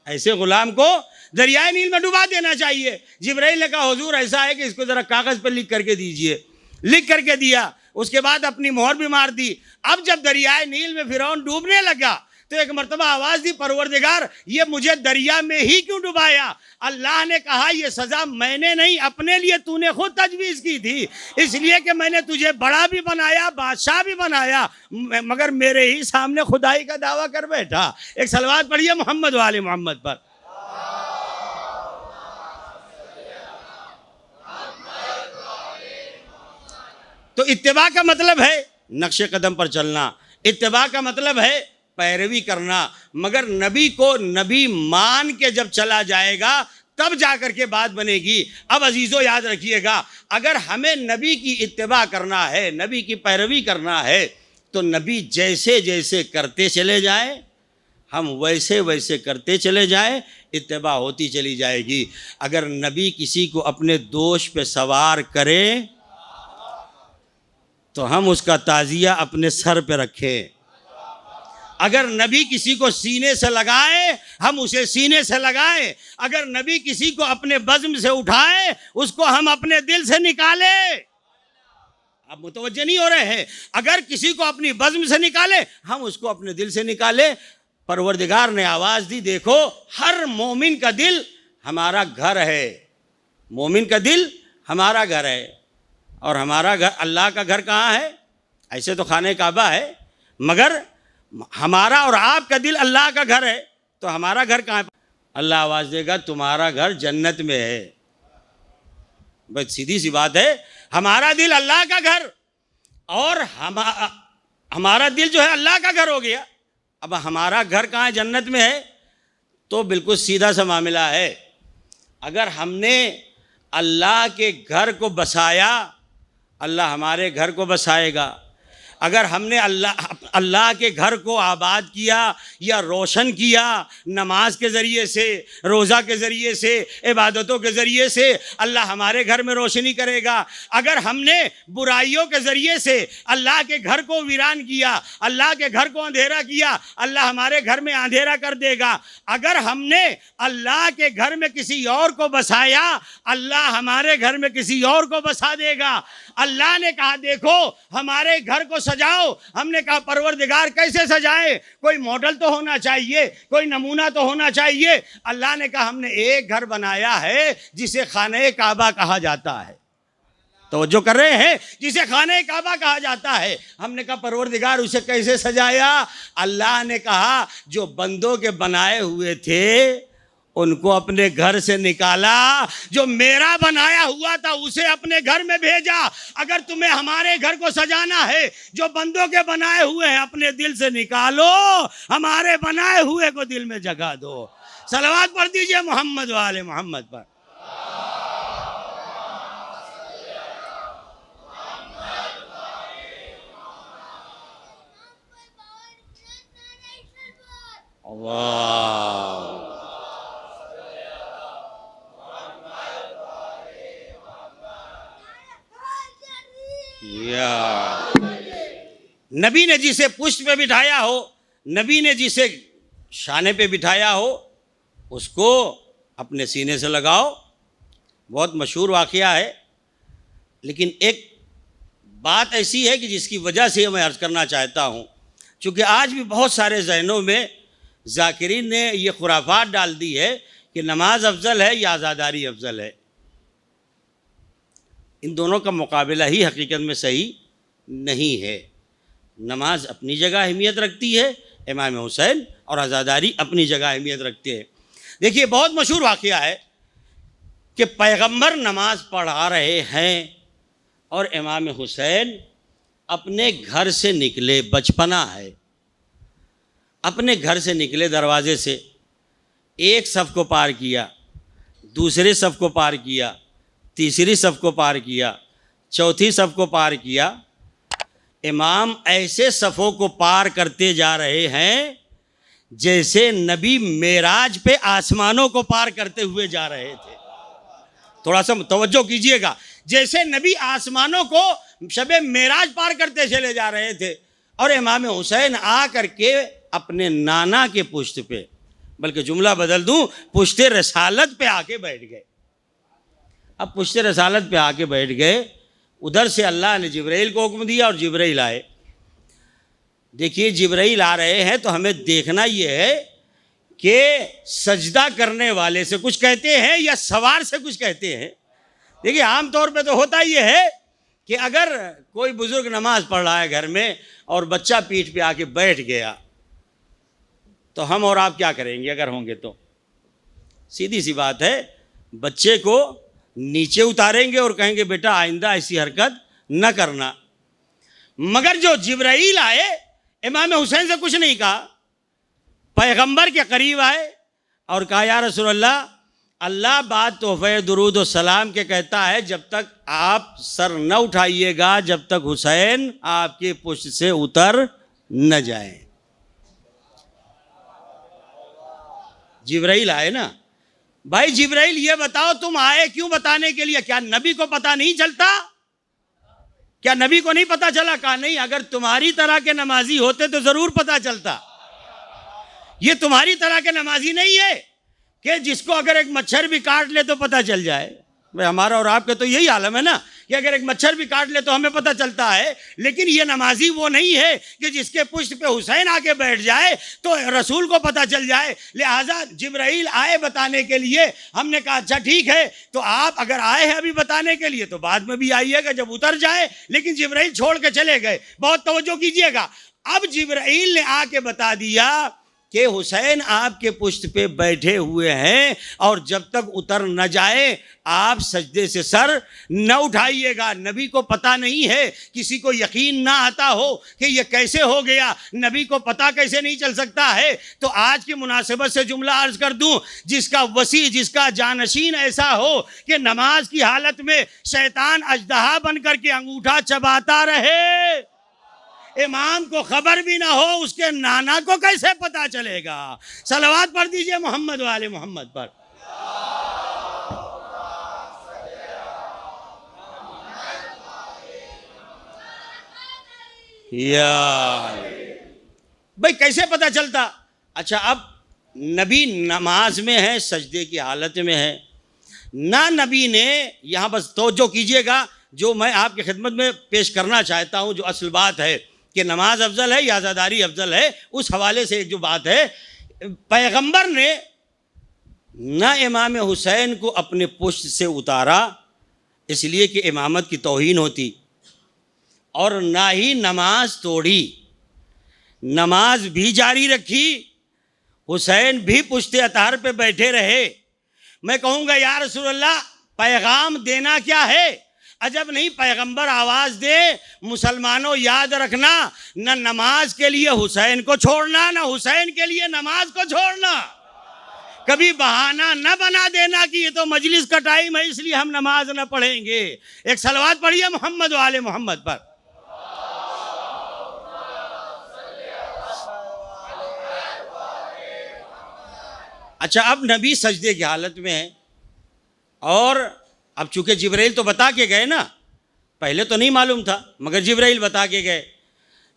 ایسے غلام کو دریائے نیل میں ڈبا دینا چاہیے۔ جبرائیل نے کہا حضور ایسا ہے کہ اس کو ذرا کاغذ پر لکھ کر کے دیجئے، لکھ کر کے دیا، اس کے بعد اپنی مہر بھی مار دی۔ اب جب دریائے نیل میں فرعون ڈوبنے لگا تو ایک مرتبہ آواز دی پروردگار یہ مجھے دریا میں ہی کیوں ڈبایا؟ اللہ نے کہا یہ سزا میں نے نہیں اپنے لیے تو نے خود تجویز کی تھی، اس لیے کہ میں نے تجھے بڑا بھی بنایا، بادشاہ بھی بنایا، مگر میرے ہی سامنے خدائی کا دعویٰ کر بیٹھا۔ ایک صلوات پڑھیے محمد و آل محمد پر۔ تو اتباع کا مطلب ہے نقش قدم پر چلنا، اتباع کا مطلب ہے پیروی کرنا، مگر نبی کو نبی مان کے جب چلا جائے گا تب جا کر کے بات بنے گی۔ اب عزیزو یاد رکھیے گا، اگر ہمیں نبی کی اتباع کرنا ہے، نبی کی پیروی کرنا ہے تو نبی جیسے جیسے کرتے چلے جائیں ہم ویسے ویسے کرتے چلے جائیں، اتباع ہوتی چلی جائے گی۔ اگر نبی کسی کو اپنے دوش پہ سوار کرے تو ہم اس کا تعزیہ اپنے سر پہ رکھیں۔ اگر نبی کسی کو سینے سے لگائے ہم اسے سینے سے لگائیں، اگر نبی کسی کو اپنے بزم سے اٹھائے اس کو ہم اپنے دل سے نکالیں۔ آپ متوجہ نہیں ہو رہے ہیں؟ اگر کسی کو اپنی بزم سے نکالے ہم اس کو اپنے دل سے نکالیں۔ پروردگار نے آواز دی، دیکھو ہر مومن کا دل ہمارا گھر ہے، مومن کا دل ہمارا گھر ہے، اور ہمارا گھر اللہ کا گھر کہاں ہے؟ ایسے تو خانہ کعبہ ہے، مگر ہمارا اور آپ کا دل اللہ کا گھر ہے، تو ہمارا گھر کہاں ہے؟ اللہ آواز دے گا تمہارا گھر جنت میں ہے۔ بس سیدھی سی بات ہے، ہمارا دل اللہ کا گھر اور ہمارا دل جو ہے اللہ کا گھر ہو گیا۔ اب ہمارا گھر کہاں ہے؟ جنت میں ہے۔ تو بالکل سیدھا سا معاملہ ہے، اگر ہم نے اللہ کے گھر کو بسایا اللہ ہمارے گھر کو بسائے گا، اگر ہم نے اللہ کے گھر کو آباد کیا یا روشن کیا نماز کے ذریعے سے، روزہ کے ذریعے سے، عبادتوں کے ذریعے سے، اللہ ہمارے گھر میں روشنی کرے گا۔ اگر ہم نے برائیوں کے ذریعے سے اللہ کے گھر کو ویران کیا، اللہ کے گھر کو اندھیرا کیا، اللہ ہمارے گھر میں اندھیرا کر دے گا۔ اگر ہم نے اللہ کے گھر میں کسی اور کو بسایا اللہ ہمارے گھر میں کسی اور کو بسا دے گا۔ اللہ نے کہا دیکھو ہمارے گھر کو سجاؤ، ہم نے کہا پروردگار کیسے سجائے؟ کوئی ماڈل تو ہونا چاہیے، کوئی نمونہ تو ہونا چاہیے۔ اللہ نے کہا ہم نے ایک گھر بنایا ہے جسے خانہ کعبہ کہا جاتا ہے۔ توجہ کر رہے ہیں؟ جسے خانہ کعبہ کہا جاتا ہے۔ ہم نے کہا پروردگار اسے کیسے سجایا؟ اللہ نے کہا جو بندوں کے بنائے ہوئے تھے ان کو اپنے گھر سے نکالا، جو میرا بنایا ہوا تھا اسے اپنے گھر میں بھیجا۔ اگر تمہیں ہمارے گھر کو سجانا ہے جو بندوں کے بنائے ہوئے ہیں اپنے دل سے نکالو، ہمارے بنائے ہوئے کو دل میں جگہ دو۔ صلوات پڑھ دیجئے محمد و آل محمد پر۔ اللہ نبی نے جسے پشت پہ بٹھایا ہو، نبی نے جسے شانے پہ بٹھایا ہو اس کو اپنے سینے سے لگاؤ۔ بہت مشہور واقعہ ہے، لیکن ایک بات ایسی ہے کہ جس کی وجہ سے میں عرض کرنا چاہتا ہوں، چونکہ آج بھی بہت سارے ذہنوں میں ذاکرین نے یہ خرافات ڈال دی ہے کہ نماز افضل ہے یا عزاداری افضل ہے۔ ان دونوں کا مقابلہ ہی حقیقت میں صحیح نہیں ہے۔ نماز اپنی جگہ اہمیت رکھتی ہے، امام حسین، اور عزاداری اپنی جگہ اہمیت رکھتے ہیں۔ دیکھیے بہت مشہور واقعہ ہے کہ پیغمبر نماز پڑھا رہے ہیں اور امام حسین اپنے گھر سے نکلے، بچپنا ہے، اپنے گھر سے نکلے دروازے سے، ایک صف کو پار کیا، دوسرے صف کو پار کیا، تیسری صف کو پار کیا، چوتھی صف کو پار کیا۔ امام ایسے صفوں کو پار کرتے جا رہے ہیں جیسے نبی معراج پہ آسمانوں کو پار کرتے ہوئے جا رہے تھے۔ تھوڑا سا توجہ کیجئے گا، جیسے نبی آسمانوں کو شب معراج پار کرتے چلے جا رہے تھے، اور امام حسین آ کر کے اپنے نانا کے پشت پہ، بلکہ جملہ بدل دوں، پشت رسالت پہ آ کے بیٹھ گئے۔ اب پشت رسالت پہ آ کے بیٹھ گئے، ادھر سے اللہ نے جبرائیل کو حکم دیا اور جبرائیل آئے۔ دیکھیے جبرائیل آ رہے ہیں تو ہمیں دیکھنا یہ ہے کہ سجدہ کرنے والے سے کچھ کہتے ہیں یا سوار سے کچھ کہتے ہیں۔ دیکھیے عام طور پہ تو ہوتا یہ ہے کہ اگر کوئی بزرگ نماز پڑھ رہا ہے گھر میں اور بچہ پیٹھ پہ آ کے بیٹھ گیا تو ہم اور آپ کیا کریں گے اگر ہوں گے تو؟ سیدھی سی بات ہے، بچے کو نیچے اتاریں گے اور کہیں گے بیٹا آئندہ ایسی حرکت نہ کرنا۔ مگر جو جبرائیل آئے امام حسین سے کچھ نہیں کہا، پیغمبر کے قریب آئے اور کہا یا رسول اللہ، اللہ بات تحفہ درود و سلام کے کہتا ہے جب تک آپ سر نہ اٹھائیے گا جب تک حسین آپ کے پشت سے اتر نہ جائیں۔ جبرائیل آئے نا، بھائی جبرائیل یہ بتاؤ تم آئے کیوں؟ بتانے کے لیے، کیا نبی کو پتہ نہیں چلتا؟ کیا نبی کو نہیں پتا چلا؟ کہا نہیں، اگر تمہاری طرح کے نمازی ہوتے تو ضرور پتا چلتا. یہ تمہاری طرح کے نمازی نہیں ہے کہ جس کو اگر ایک مچھر بھی کاٹ لے تو پتا چل جائے. ہمارا اور آپ کا تو یہی عالم ہے نا کہ اگر ایک مچھر بھی کاٹ لے تو ہمیں پتہ چلتا ہے. لیکن یہ نمازی وہ نہیں ہے کہ جس کے پشت پہ حسین آ کے بیٹھ جائے تو رسول کو پتہ چل جائے. لہٰذا جبرائیل آئے بتانے کے لیے. ہم نے کہا اچھا ٹھیک ہے، تو آپ اگر آئے ہیں ابھی بتانے کے لیے تو بعد میں بھی آئیے گا جب اتر جائے. لیکن جبرائیل چھوڑ کے چلے گئے. بہت توجہ کیجئے گا. اب جبرائیل نے آ کے بتا دیا کہ حسین آپ کے پشت پہ بیٹھے ہوئے ہیں، اور جب تک اتر نہ جائے آپ سجدے سے سر نہ اٹھائیے گا. نبی کو پتہ نہیں ہے، کسی کو یقین نہ آتا ہو کہ یہ کیسے ہو گیا، نبی کو پتہ کیسے نہیں چل سکتا ہے. تو آج کی مناسبت سے جملہ عرض کر دوں، جس کا وسیع، جس کا جانشین ایسا ہو کہ نماز کی حالت میں شیطان اژدہا بن کر کے انگوٹھا چباتا رہے، امام کو خبر بھی نہ ہو، اس کے نانا کو کیسے پتا چلے گا؟ صلوات پڑھ دیجئے محمد والے محمد پر. بھئی کیسے پتا چلتا؟ اچھا، اب نبی نماز میں ہے، سجدے کی حالت میں ہے. نہ نبی نے، یہاں بس توجہ کیجئے گا، جو میں آپ کی خدمت میں پیش کرنا چاہتا ہوں، جو اصل بات ہے کہ نماز افضل ہے یا عزاداری افضل ہے، اس حوالے سے ایک جو بات ہے، پیغمبر نے نہ امام حسین کو اپنے پشت سے اتارا اس لیے کہ امامت کی توہین ہوتی، اور نہ ہی نماز توڑی، نماز بھی جاری رکھی، حسین بھی پشت اطہار پہ بیٹھے رہے. میں کہوں گا یا رسول اللہ، پیغام دینا کیا ہے؟ عجب نہیں پیغمبر آواز دے، مسلمانوں یاد رکھنا، نہ نماز کے لیے حسین کو چھوڑنا، نہ حسین کے لیے نماز کو چھوڑنا. کبھی بہانہ نہ بنا دینا کہ یہ تو مجلس کا ٹائم ہے اس لیے ہم نماز نہ پڑھیں گے. ایک صلوات پڑھیے محمد والے محمد پر. اچھا، اب نبی سجدے کی حالت میں ہے، اور اب چونکہ جبرائیل تو بتا کے گئے نا، پہلے تو نہیں معلوم تھا مگر جبرائیل بتا کے گئے.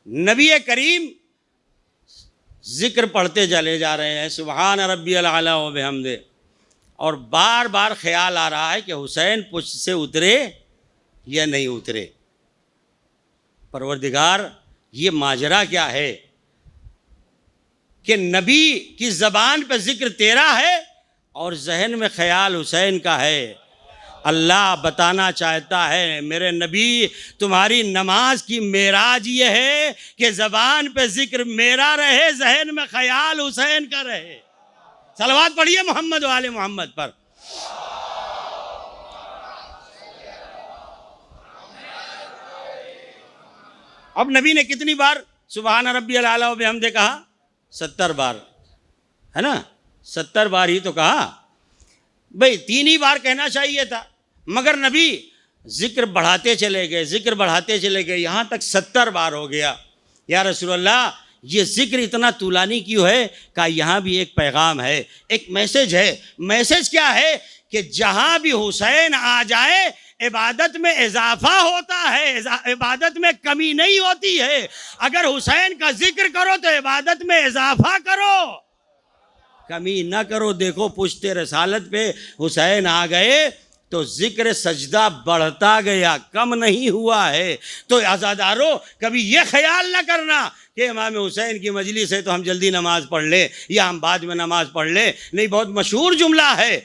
نبی کریم ذکر پڑھتے چلے جا رہے ہیں، سبحان ربی الاعلی و بحمدہ، اور بار بار خیال آ رہا ہے کہ حسین پشت سے اترے یا نہیں اترے. پروردگار، یہ ماجرا کیا ہے کہ نبی کی زبان پہ ذکر تیرا ہے اور ذہن میں خیال حسین کا ہے. اللہ بتانا چاہتا ہے میرے نبی، تمہاری نماز کی معراج یہ ہے کہ زبان پہ ذکر میرا رہے، ذہن میں خیال حسین کا رہے. صلوات پڑھیے محمد والے محمد پر. اب نبی نے کتنی بار سبحان ربی الاعلی و بحمدہ کہا؟ 70 بار، ہے نا؟ 70 بار ہی تو کہا. بھئی 3 ہی بار کہنا چاہیے تھا، مگر نبی ذکر بڑھاتے چلے گئے، ذکر بڑھاتے چلے گئے، یہاں تک 70 بار ہو گیا. یا رسول اللہ، یہ ذکر اتنا طولانی کیوں ہے؟ کہ یہاں بھی ایک پیغام ہے، ایک میسج ہے. میسج کیا ہے؟ کہ جہاں بھی حسین آ جائے عبادت میں اضافہ ہوتا ہے، عبادت میں کمی نہیں ہوتی ہے. اگر حسین کا ذکر کرو تو عبادت میں اضافہ کرو، کمی نہ کرو. دیکھو پشت رسالت پہ حسین آ گئے تو ذکر سجدہ بڑھتا گیا، کم نہیں ہوا ہے. تو عزادارو، کبھی یہ خیال نہ کرنا کہ امام حسین کی مجلس ہے تو ہم جلدی نماز پڑھ لیں یا ہم بعد میں نماز پڑھ لیں. نہیں، بہت مشہور جملہ ہے،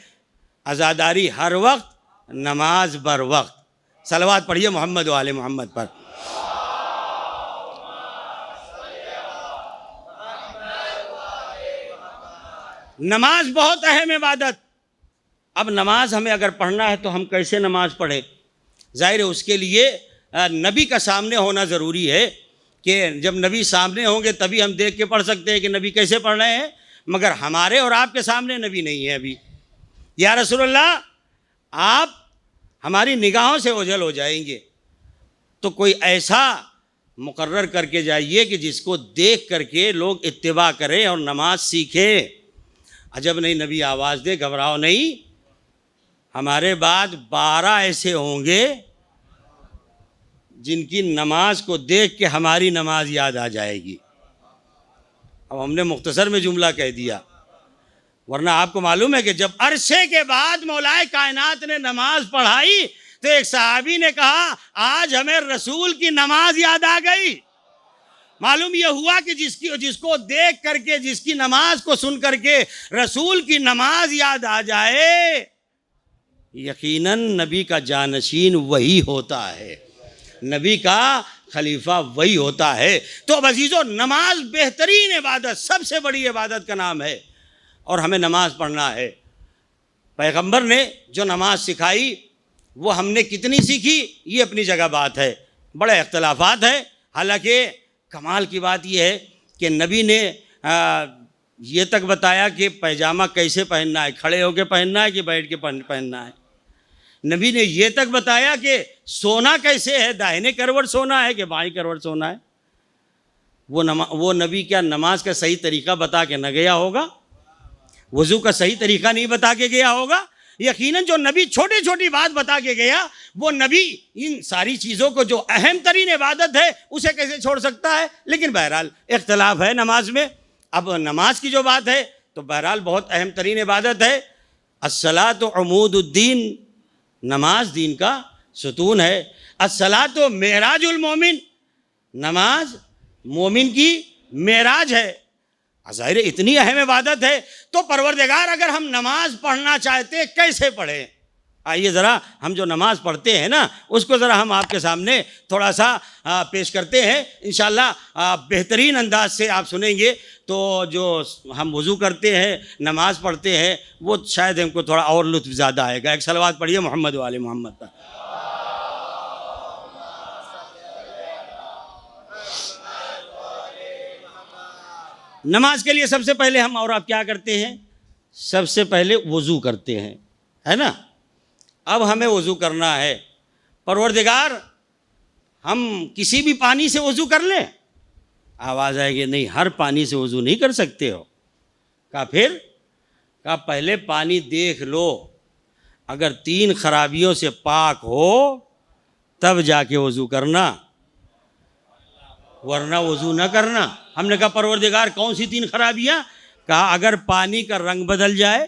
عزاداری ہر وقت، نماز بر وقت. صلوات پڑھیے محمد والے محمد پر. نماز بہت اہم عبادت. اب نماز ہمیں اگر پڑھنا ہے تو ہم کیسے نماز پڑھیں؟ ظاہر ہے اس کے لیے نبی کا سامنے ہونا ضروری ہے، کہ جب نبی سامنے ہوں گے تبھی ہم دیکھ کے پڑھ سکتے ہیں کہ نبی کیسے پڑھ رہے ہیں. مگر ہمارے اور آپ کے سامنے نبی نہیں ہے ابھی. یا رسول اللہ، آپ ہماری نگاہوں سے اوجھل ہو جائیں گے، تو کوئی ایسا مقرر کر کے جائیے کہ جس کو دیکھ کر کے لوگ اتباع کریں اور نماز سیکھیں. عجب نہیں، نبی آواز دے، گھبراؤ نہیں، ہمارے بعد 12 ایسے ہوں گے جن کی نماز کو دیکھ کے ہماری نماز یاد آ جائے گی. اب ہم نے مختصر میں جملہ کہہ دیا، ورنہ آپ کو معلوم ہے کہ جب عرصے کے بعد مولائے کائنات نے نماز پڑھائی تو ایک صحابی نے کہا آج ہمیں رسول کی نماز یاد آ گئی. معلوم یہ ہوا کہ جس کو دیکھ کر کے، جس کی نماز کو سن کر کے رسول کی نماز یاد آ جائے، یقیناً نبی کا جانشین وہی ہوتا ہے، نبی کا خلیفہ وہی ہوتا ہے. تو عزیزو، نماز بہترین عبادت، سب سے بڑی عبادت کا نام ہے، اور ہمیں نماز پڑھنا ہے. پیغمبر نے جو نماز سکھائی وہ ہم نے کتنی سیکھی یہ اپنی جگہ بات ہے، بڑے اختلافات ہیں. حالانکہ کمال کی بات یہ ہے کہ نبی نے یہ تک بتایا کہ پیجامہ کیسے پہننا ہے، کھڑے ہو کے پہننا ہے کہ بیٹھ کے پہننا ہے. نبی نے یہ تک بتایا کہ سونا کیسے ہے، داہنے کروٹ سونا ہے کہ بائیں کروٹ سونا ہے. وہ نبی کیا نماز کا صحیح طریقہ بتا کے نہ گیا ہوگا؟ وضو کا صحیح طریقہ نہیں بتا کے گیا ہوگا؟ یقیناً جو نبی چھوٹی چھوٹی بات بتا کے گیا، وہ نبی ان ساری چیزوں کو جو اہم ترین عبادت ہے اسے کیسے چھوڑ سکتا ہے؟ لیکن بہرحال اختلاف ہے نماز میں. اب نماز کی جو بات ہے تو بہرحال بہت اہم ترین عبادت ہے. الصلاۃ عمود الدین، نماز دین کا ستون ہے. الصلاۃ معراج المومن، نماز مومن کی معراج ہے. ظاہر اتنی اہم عبادت ہے تو پروردگار اگر ہم نماز پڑھنا چاہتے کیسے پڑھیں؟ آئیے ذرا ہم جو نماز پڑھتے ہیں نا اس کو ذرا ہم آپ کے سامنے تھوڑا سا پیش کرتے ہیں. انشاءاللہ بہترین انداز سے آپ سنیں گے تو جو ہم وضو کرتے ہیں، نماز پڑھتے ہیں، وہ شاید ہم کو تھوڑا اور لطف زیادہ آئے گا. ایک صلوات پڑھیے محمد و آل محمد پر. نماز کے لیے سب سے پہلے ہم اور آپ کیا کرتے ہیں؟ سب سے پہلے وضو کرتے ہیں، ہے نا؟ اب ہمیں وضو کرنا ہے. پروردگار ہم کسی بھی پانی سے وضو کر لیں؟ آواز آئے گی نہیں، ہر پانی سے وضو نہیں کر سکتے ہو. کہا پھر؟ کہا پہلے پانی دیکھ لو، اگر 3 خرابیوں سے پاک ہو تب جا کے وضو کرنا، ورنہ وضو نہ کرنا. ہم نے کہا پروردگار کون سی 3 خرابیاں؟ کہا اگر پانی کا رنگ بدل جائے،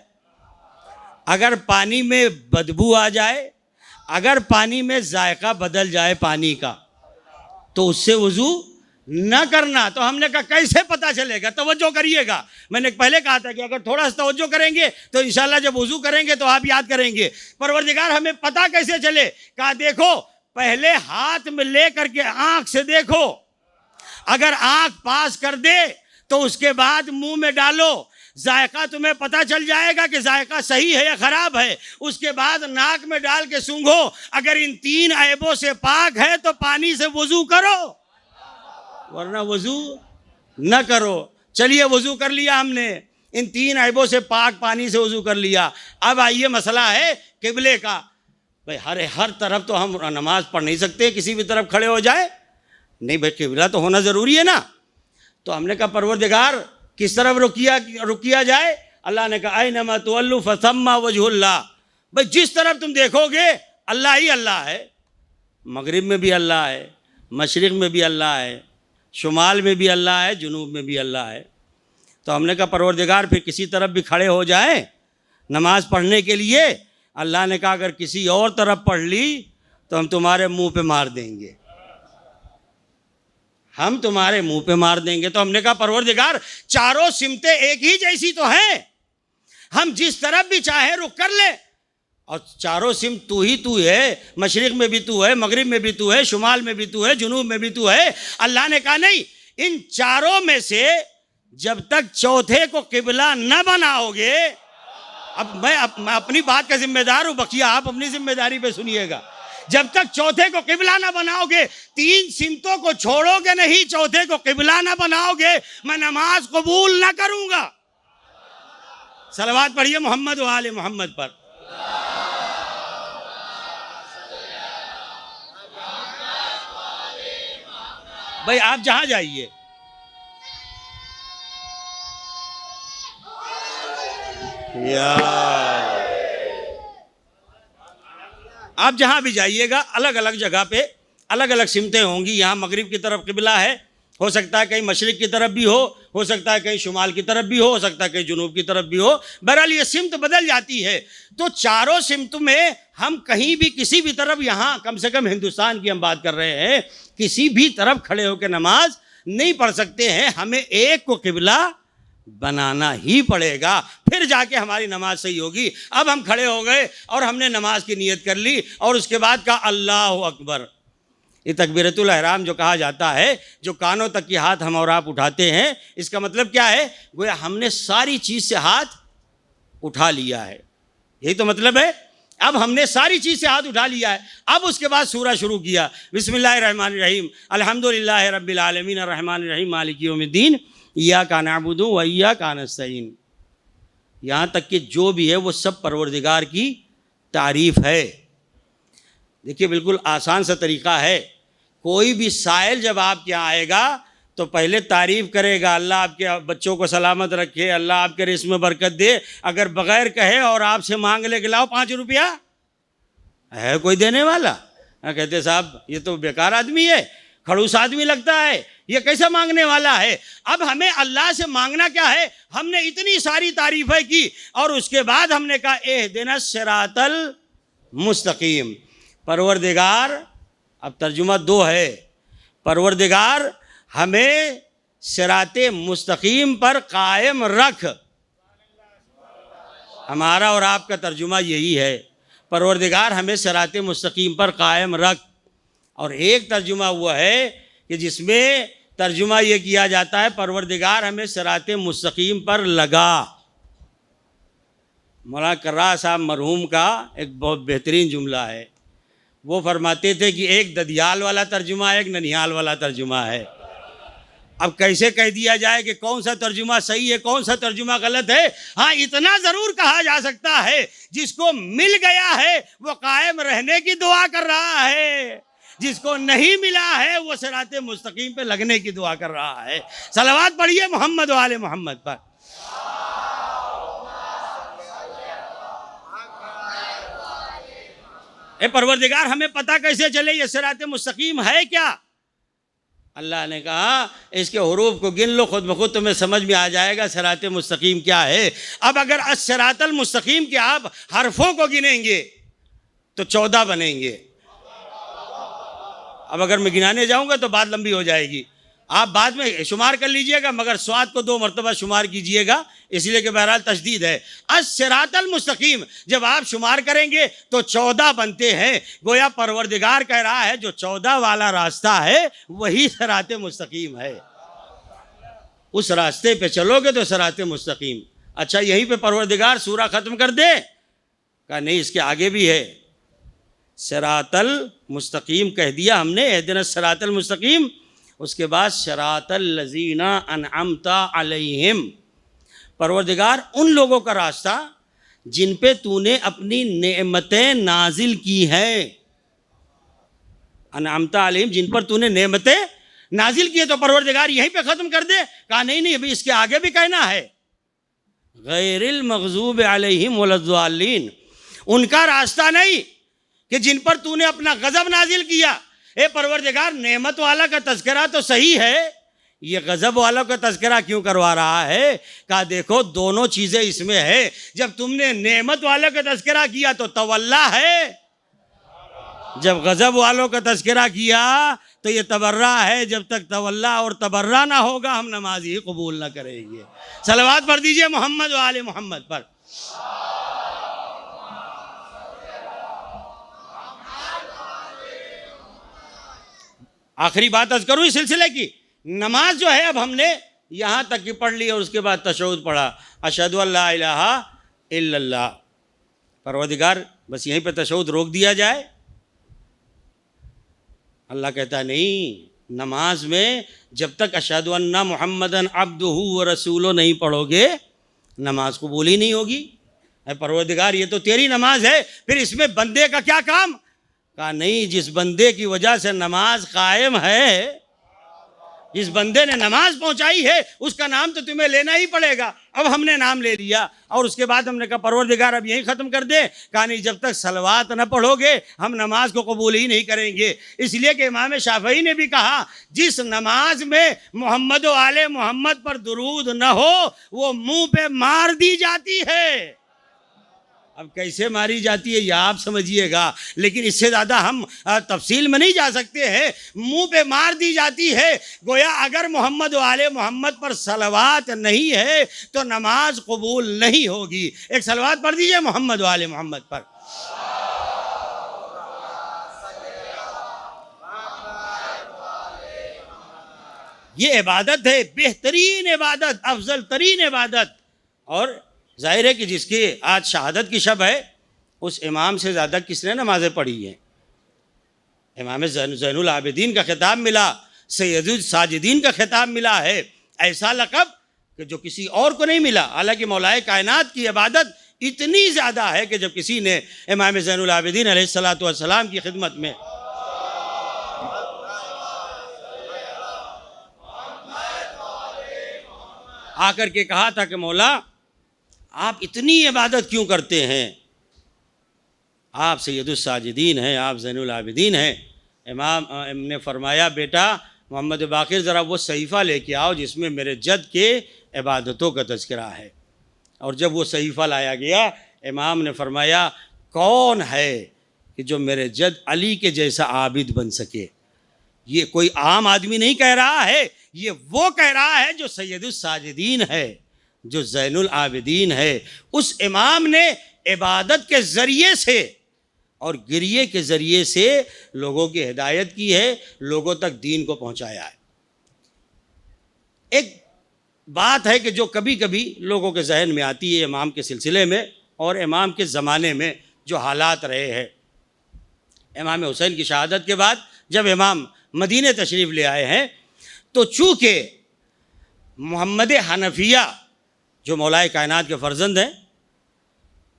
اگر پانی میں بدبو آ جائے، اگر پانی میں ذائقہ بدل جائے پانی کا، تو اس سے وضو نہ کرنا. تو ہم نے کہا کیسے پتہ چلے گا؟ توجہ کریے گا. میں نے پہلے کہا تھا کہ اگر تھوڑا سا توجہ کریں گے تو انشاءاللہ جب وضو کریں گے تو آپ یاد کریں گے. پروردگار ہمیں پتہ کیسے چلے؟ کہا دیکھو، پہلے ہاتھ میں لے کر کے آنکھ سے دیکھو، اگر آنکھ پاس کر دے تو اس کے بعد منہ میں ڈالو، ذائقہ تمہیں پتہ چل جائے گا کہ ذائقہ صحیح ہے یا خراب ہے. اس کے بعد ناک میں ڈال کے سونگھو، اگر ان 3 عیبوں سے پاک ہے تو پانی سے وضو کرو، ورنہ وضو نہ کرو. چلیے وضو کر لیا ہم نے، ان 3 عیبوں سے پاک پانی سے وضو کر لیا. اب آئیے مسئلہ ہے قبلے کا. بھائی ہر طرف تو ہم نماز پڑھ نہیں سکتے، کسی بھی طرف کھڑے ہو جائے نہیں. بھائی قبلہ تو ہونا ضروری ہے نا. تو ہم نے کہا پروردگار کس طرف رکیا جائے؟ اللہ نے کہا اینما تولوا فثم وجہ اللہ. بھائی جس طرف تم دیکھو گے اللہ ہی اللہ ہے. مغرب میں بھی اللہ ہے، مشرق میں بھی اللہ ہے، شمال میں بھی اللہ ہے، جنوب میں بھی اللہ ہے. تو ہم نے کہا پروردگار پھر کسی طرف بھی کھڑے ہو جائیں نماز پڑھنے کے لیے، اللہ نے کہا اگر کسی اور طرف پڑھ لی تو ہم تمہارے منہ پہ مار دیں گے، ہم تمہارے منہ پہ مار دیں گے. تو ہم نے کہا پروردگار چاروں سمتیں ایک ہی جیسی تو ہیں، ہم جس طرف بھی چاہیں رخ کر لیں، اور چاروں سمت تو ہے، مشرق میں بھی تو ہے، مغرب میں بھی تو ہے، شمال میں بھی تو ہے، جنوب میں بھی تو ہے. اللہ نے کہا نہیں، ان چاروں میں سے جب تک چوتھے کو قبلہ نہ بناؤ گے. اب میں اپنی بات کا ذمہ دار ہوں، بقیہ آپ اپنی ذمہ داری پہ سنیے گا. جب تک چوتھے کو قبلہ نہ بناؤ گے، 3 سمتوں کو چھوڑو گے نہیں، چوتھے کو قبلہ نہ بناؤ گے، میں نماز قبول نہ کروں گا. صلوات پڑھیے محمد و آل محمد پر. بھائی آپ جہاں جائیے، آپ جہاں بھی جائیے گا الگ الگ جگہ پہ الگ الگ سمتیں ہوں گی. یہاں مغرب کی طرف قبلہ ہے، ہو سکتا ہے کہیں مشرق کی طرف بھی ہو سکتا ہے کہیں شمال کی طرف بھی ہو سکتا ہے کہیں جنوب کی طرف بھی ہو. بہرحال یہ سمت بدل جاتی ہے. تو چاروں سمت میں ہم کہیں بھی کسی بھی طرف، یہاں کم سے کم ہندوستان کی ہم بات کر رہے ہیں، کسی بھی طرف کھڑے ہو کے نماز نہیں پڑھ سکتے ہیں. ہمیں ایک کو قبلہ بنانا ہی پڑے گا، پھر جا کے ہماری نماز صحیح ہوگی. اب ہم کھڑے ہو گئے اور ہم نے نماز کی نیت کر لی اور اس کے بعد کہا اللہ اکبر. یہ تکبیرۃ الاحرام جو کہا جاتا ہے، جو کانوں تک کی ہاتھ ہم اور آپ اٹھاتے ہیں، اس کا مطلب کیا ہے؟ گویا ہم نے ساری چیز سے ہاتھ اٹھا لیا ہے. یہی تو مطلب ہے. اب ہم نے ساری چیز سے ہاتھ اٹھا لیا ہے. اب اس کے بعد سورہ شروع کیا، بسم اللہ الرحمن الرحیم الحمدللہ رب العالمین الرحمن الرحیم مالک یوم الدین ایاک نعبد و ایاک نستعین. یہاں تک کہ جو بھی ہے وہ سب پروردگار کی تعریف ہے. دیکھیے بالکل آسان سا طریقہ ہے. کوئی بھی سائل جب آپ کے یہاں آئے گا تو پہلے تعریف کرے گا، اللہ آپ کے بچوں کو سلامت رکھے، اللہ آپ کے رزق میں برکت دے. اگر بغیر کہے اور آپ سے مانگ لے کہ لاؤ 5 روپیہ، ہے کوئی دینے والا؟ کہتے صاحب یہ تو بیکار آدمی ہے، کھڑوس آدمی لگتا ہے، یہ کیسا مانگنے والا ہے؟ اب ہمیں اللہ سے مانگنا کیا ہے؟ ہم نے اتنی ساری تعریفیں کی اور اس کے بعد ہم نے کہا اہدنا الصراط المستقیم. پروردگار، اب ترجمہ 2 ہے. پروردگار ہمیں صراط مستقیم پر قائم رکھ. ہمارا اور آپ کا ترجمہ یہی ہے، پروردگار ہمیں صراط مستقیم پر قائم رکھ. اور ایک ترجمہ ہوا ہے کہ جس میں ترجمہ یہ کیا جاتا ہے پروردگار ہمیں صراط مستقیم پر لگا. مولانا کرا صاحب مرحوم کا ایک بہت بہترین جملہ ہے. وہ فرماتے تھے کہ ایک ددیال والا ترجمہ ہے، ایک ننیال والا ترجمہ ہے. اب کیسے کہہ دیا جائے کہ کون سا ترجمہ صحیح ہے کون سا ترجمہ غلط ہے؟ ہاں اتنا ضرور کہا جا سکتا ہے جس کو مل گیا ہے وہ قائم رہنے کی دعا کر رہا ہے، جس کو نہیں ملا ہے وہ صراط مستقیم پہ لگنے کی دعا کر رہا ہے. صلوات پڑھیے محمد و آل محمد پر. اے پروردگار ہمیں پتہ کیسے چلے یہ صراط مستقیم ہے کیا؟ اللہ نے کہا اس کے حروف کو گن لو، خود بخود تمہیں سمجھ میں آ جائے گا صراط مستقیم کیا ہے. اب اگر الصراط المستقیم کے آپ حرفوں کو گنیں گے تو 14 بنیں گے. اب اگر میں گنانے جاؤں گا تو بات لمبی ہو جائے گی، آپ بعد میں شمار کر لیجئے گا، مگر سواد کو 2 مرتبہ شمار کیجئے گا، اس لیے کہ بہرحال تشدید ہے. الصراط المستقیم جب آپ شمار کریں گے تو 14 بنتے ہیں. گویا پروردگار کہہ رہا ہے جو 14 والا راستہ ہے وہی صراط مستقیم ہے. اس راستے پہ چلو گے تو صراط مستقیم. اچھا یہیں پہ پروردگار سورہ ختم کر دے؟ کہا نہیں، اس کے آگے بھی ہے. صراط المستقیم کہہ دیا ہم نے، اہدنا الصراط المستقیم، اس کے بعد صراط الذین انعمت علیہم. پروردگار ان لوگوں کا راستہ جن پہ تو نے اپنی نعمتیں نازل کی ہیں. انعمت علیہم، جن پر تو نے نعمتیں نازل کی ہے. تو پروردگار یہیں پہ ختم کر دے؟ کہا نہیں ابھی اس کے آگے بھی کہنا ہے. غیر المغضوب علیہم ولا الضالین، ان کا راستہ نہیں کہ جن پر تو نے اپنا غضب نازل کیا. اے پروردگار نعمت والا کا تذکرہ تو صحیح ہے، یہ غضب والا کا تذکرہ کیوں کروا رہا ہے؟ کہا دیکھو دونوں چیزیں اس میں ہے. جب تم نے نعمت والا کا تذکرہ کیا تو تولا ہے، جب غضب والوں کا تذکرہ کیا تو یہ تبرہ ہے. جب تک تولا اور تبرہ نہ ہوگا ہم نماز ہی قبول نہ کریں گے. صلوات پڑھ دیجئے محمد و آل محمد پر. آخری بات عرض کروں اس سلسلے کی، نماز جو ہے اب ہم نے یہاں تک کی پڑھ لی اور اس کے بعد تشہد پڑھا، اشہد ان لا الہ الا اللہ. پروردگار بس یہیں پہ تشہد روک دیا جائے؟ اللہ کہتا نہیں، نماز میں جب تک اشہد ان محمدن عبدہ ورسولہ نہیں پڑھو گے نماز قبول ہی نہیں ہوگی. اے پروردگار یہ تو تیری نماز ہے، پھر اس میں بندے کا کیا کام؟ کہا نہیں، جس بندے کی وجہ سے نماز قائم ہے جس بندے نے نماز پہنچائی ہے اس کا نام تو تمہیں لینا ہی پڑے گا۔ اب ہم نے نام لے لیا اور اس کے بعد ہم نے کہا پروردگار اب یہیں ختم کر دے، کہا نہیں، جب تک صلوات نہ پڑھو گے ہم نماز کو قبول ہی نہیں کریں گے۔ اس لیے کہ امام شافعی نے بھی کہا جس نماز میں محمد و آل محمد پر درود نہ ہو وہ منہ پہ مار دی جاتی ہے۔ اب کیسے ماری جاتی ہے یہ آپ سمجھیے گا، لیکن اس سے زیادہ ہم تفصیل میں نہیں جا سکتے ہیں۔ منہ پہ مار دی جاتی ہے، گویا اگر محمد و آل محمد پر صلوات نہیں ہے تو نماز قبول نہیں ہوگی۔ ایک صلوات پڑھ دیجئے محمد و آل محمد پر۔ یہ عبادت ہے، بہترین عبادت، افضل ترین عبادت۔ اور ظاہر ہے کہ جس کی آج شہادت کی شب ہے اس امام سے زیادہ کس نے نمازیں پڑھی ہیں؟ امام زین العابدین کا خطاب ملا، سید الساجدین کا خطاب ملا ہے، ایسا لقب کہ جو کسی اور کو نہیں ملا۔ حالانکہ مولائے کائنات کی عبادت اتنی زیادہ ہے کہ جب کسی نے امام زین العابدین علیہ السلام کی خدمت میں آ کر کے کہا تھا کہ مولا آپ اتنی عبادت کیوں کرتے ہیں؟ آپ سید الساجدین ہیں، آپ زین العابدین ہیں۔ امام نے فرمایا بیٹا محمد باقر ذرا وہ صحیفہ لے کے آؤ جس میں میرے جد کے عبادتوں کا تذکرہ ہے۔ اور جب وہ صحیفہ لایا گیا امام نے فرمایا کون ہے کہ جو میرے جد علی کے جیسا عابد بن سکے؟ یہ کوئی عام آدمی نہیں کہہ رہا ہے، یہ وہ کہہ رہا ہے جو سید الساجدین ہے، جو زین العابدین ہے۔ اس امام نے عبادت کے ذریعے سے اور گریے کے ذریعے سے لوگوں کی ہدایت کی ہے، لوگوں تک دین کو پہنچایا ہے۔ ایک بات ہے کہ جو کبھی کبھی لوگوں کے ذہن میں آتی ہے امام کے سلسلے میں اور امام کے زمانے میں جو حالات رہے ہیں۔ امام حسین کی شہادت کے بعد جب امام مدینہ تشریف لے آئے ہیں تو چونکہ محمد حنفیہ جو مولائے کائنات کے فرزند ہیں،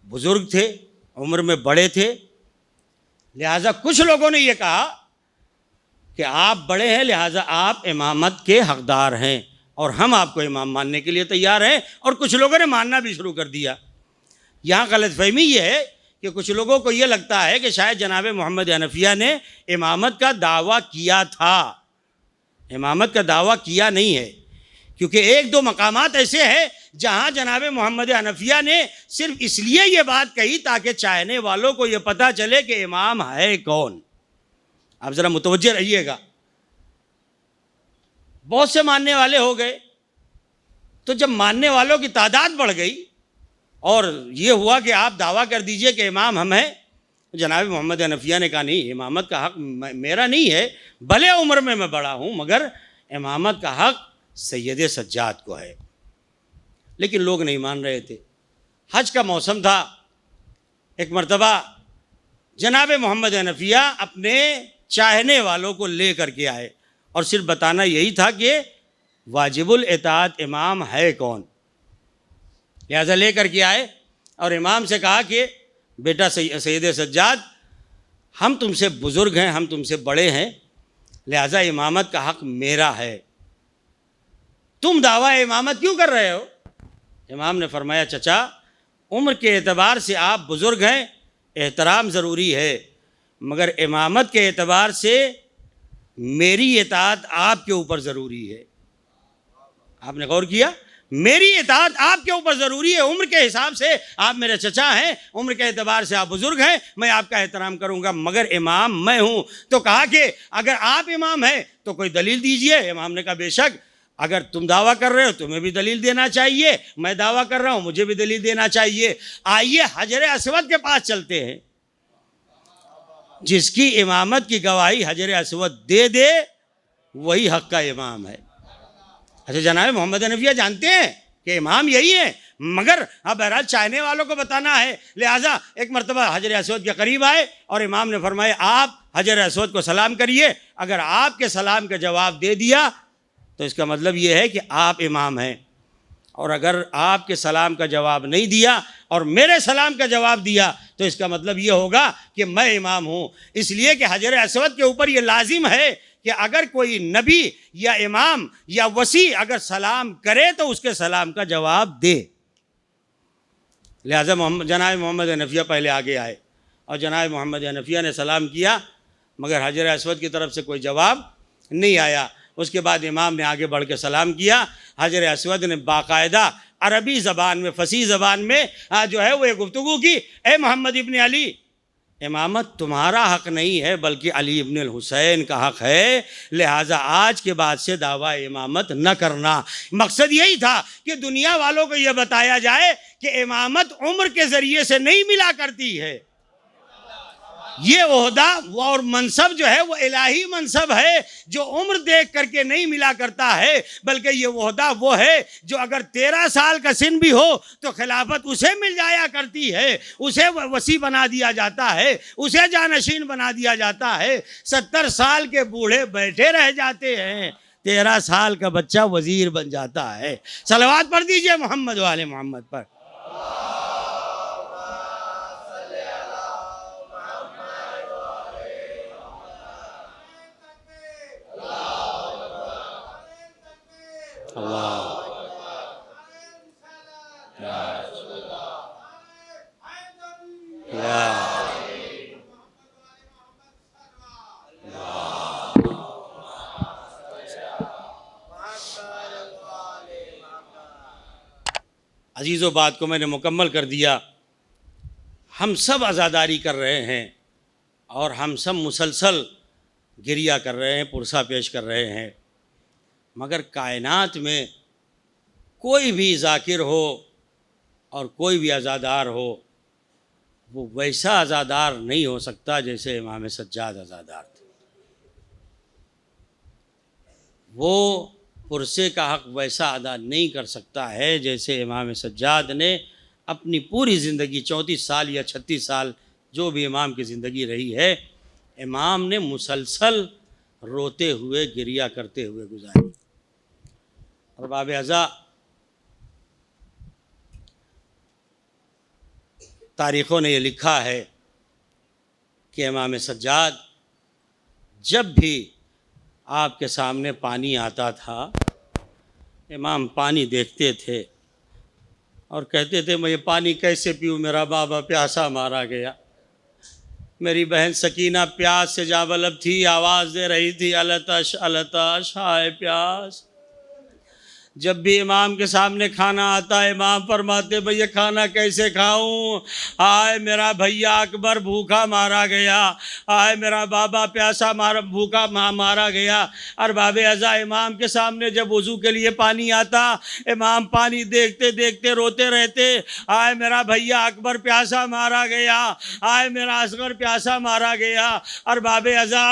بزرگ تھے، عمر میں بڑے تھے، لہٰذا کچھ لوگوں نے یہ کہا کہ آپ بڑے ہیں لہٰذا آپ امامت کے حقدار ہیں اور ہم آپ کو امام ماننے کے لیے تیار ہیں، اور کچھ لوگوں نے ماننا بھی شروع کر دیا۔ یہاں غلط فہمی یہ ہے کہ کچھ لوگوں کو یہ لگتا ہے کہ شاید جناب محمد حنفیہ نے امامت کا دعویٰ کیا تھا۔ امامت کا دعویٰ کیا نہیں ہے، کیونکہ ایک دو مقامات ایسے ہیں جہاں جناب محمد حنفیہ نے صرف اس لیے یہ بات کہی تاکہ چاہنے والوں کو یہ پتہ چلے کہ امام ہے کون۔ آپ ذرا متوجہ رہیے گا، بہت سے ماننے والے ہو گئے، تو جب ماننے والوں کی تعداد بڑھ گئی اور یہ ہوا کہ آپ دعویٰ کر دیجئے کہ امام ہم ہیں، جناب محمد حنفیہ نے کہا نہیں، امامت کا حق میرا نہیں ہے، بھلے عمر میں بڑا ہوں مگر امامت کا حق سید سجاد کو ہے۔ لیکن لوگ نہیں مان رہے تھے۔ حج کا موسم تھا، ایک مرتبہ جناب محمد حنفیہ اپنے چاہنے والوں کو لے کر کے آئے اور صرف بتانا یہی تھا کہ واجب الاطاعت امام ہے کون۔ لہذا لے کر کے آئے اور امام سے کہا کہ بیٹا سید سجاد، ہم تم سے بزرگ ہیں، ہم تم سے بڑے ہیں، لہذا امامت کا حق میرا ہے، تم دعویٰ امامت کیوں کر رہے ہو؟ امام نے فرمایا چچا عمر کے اعتبار سے آپ بزرگ ہیں، احترام ضروری ہے، مگر امامت کے اعتبار سے میری اطاعت آپ کے اوپر ضروری ہے۔ آپ نے غور کیا؟ میری اطاعت آپ کے اوپر ضروری ہے، عمر کے حساب سے آپ میرے چچا ہیں، عمر کے اعتبار سے آپ بزرگ ہیں، میں آپ کا احترام کروں گا، مگر امام میں ہوں۔ تو کہا کہ اگر آپ امام ہیں تو کوئی دلیل دیجئے۔ امام نے کہا بے شک، اگر تم دعویٰ کر رہے ہو تمہیں بھی دلیل دینا چاہیے، میں دعویٰ کر رہا ہوں مجھے بھی دلیل دینا چاہیے۔ آئیے حجر اسود کے پاس چلتے ہیں، جس کی امامت کی گواہی حجر اسود دے دے وہی حق کا امام ہے۔ اچھا جناب محمد حنفیہ جانتے ہیں کہ امام یہی ہیں، مگر اب بہرحال چاہنے والوں کو بتانا ہے، لہٰذا ایک مرتبہ حجر اسود کے قریب آئے اور امام نے فرمایا آپ حجر اسود کو سلام کریے، اگر آپ کے سلام کا جواب دے دیا تو اس کا مطلب یہ ہے کہ آپ امام ہیں، اور اگر آپ کے سلام کا جواب نہیں دیا اور میرے سلام کا جواب دیا تو اس کا مطلب یہ ہوگا کہ میں امام ہوں۔ اس لیے کہ حجر اسود کے اوپر یہ لازم ہے کہ اگر کوئی نبی یا امام یا وصی اگر سلام کرے تو اس کے سلام کا جواب دے. لہٰذا جناب محمد حنفیہ پہلے آگے آئے اور جناب محمد حنفیہ نے سلام کیا، مگر حجر اسود کی طرف سے کوئی جواب نہیں آیا. اس کے بعد امام نے آگے بڑھ کے سلام کیا. حجر اسود نے باقاعدہ عربی زبان میں، فصیح زبان میں جو ہے وہ یہ گفتگو کی، اے محمد ابن علی، امامت تمہارا حق نہیں ہے بلکہ علی ابن الحسین کا حق ہے، لہٰذا آج کے بعد سے دعویٰ امامت نہ کرنا. مقصد یہی تھا کہ دنیا والوں کو یہ بتایا جائے کہ امامت عمر کے ذریعے سے نہیں ملا کرتی ہے. یہ عہدہ اور منصب جو ہے وہ الہی منصب ہے جو عمر دیکھ کر کے نہیں ملا کرتا ہے، بلکہ یہ عہدہ وہ ہے جو اگر 13 سال کا سن بھی ہو تو خلافت اسے مل جایا کرتی ہے، اسے وصی بنا دیا جاتا ہے، اسے جانشین بنا دیا جاتا ہے. 70 سال کے بوڑھے بیٹھے رہ جاتے ہیں، 13 سال کا بچہ وزیر بن جاتا ہے. صلوات پڑھ دیجئے محمد والے محمد پر. عزیزو، بات کو میں نے مکمل کر دیا. ہم سب عزاداری کر رہے ہیں اور ہم سب مسلسل گریہ کر رہے ہیں، پرسہ پیش کر رہے ہیں، مگر کائنات میں کوئی بھی ذاکر ہو اور کوئی بھی عزادار ہو وہ ویسا عزادار نہیں ہو سکتا جیسے امام سجاد عزادار تھے. وہ پرسے کا حق ویسا ادا نہیں کر سکتا ہے جیسے امام سجاد نے اپنی پوری زندگی 34 سال یا 36 سال جو بھی امام کی زندگی رہی ہے، امام نے مسلسل روتے ہوئے گریہ کرتے ہوئے گزاری. اور باب ازا تاریخوں نے یہ لکھا ہے کہ امام سجاد جب بھی آپ کے سامنے پانی آتا تھا، امام پانی دیکھتے تھے اور کہتے تھے میں یہ پانی کیسے پیوں، میرا بابا پیاسا مارا گیا. میری بہن سکینہ پیاس سے جاولب تھی، آواز دے رہی تھی التش التش ہائے پیاس. جب بھی امام کے سامنے کھانا آتا ہے امام فرماتے بھئی یہ کھانا کیسے کھاؤں، آئے میرا بھیا اکبر بھوکا مارا گیا، آئے میرا بابا پیاسا بھوکا مارا گیا. اور باب ازا امام کے سامنے جب وضو کے لیے پانی آتا، امام پانی دیکھتے دیکھتے روتے رہتے، آئے میرا بھیا اکبر پیاسا مارا گیا، آئے میرا اصغر پیاسا مارا گیا. اور باب ازا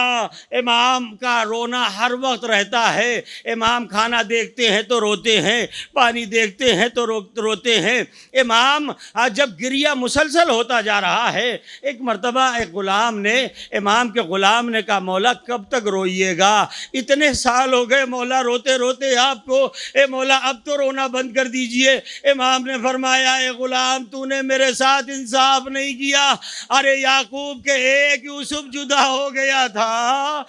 امام کا رونا ہر وقت رہتا ہے. امام کھانا دیکھتے ہیں تو روتے ہیں، پانی دیکھتے ہیں تو روتے ہیں. امام جب گریہ مسلسل ہوتا جا رہا ہے، ایک مرتبہ ایک غلام نے امام کے غلام نے کہا مولا کب تک روئیے گا، اتنے سال ہو گئے مولا روتے روتے آپ کو، اے مولا اب تو رونا بند کر دیجئے. امام نے فرمایا اے غلام تو نے میرے ساتھ انصاف نہیں کیا. ارے یعقوب کے ایک یوسف جدا ہو گیا تھا،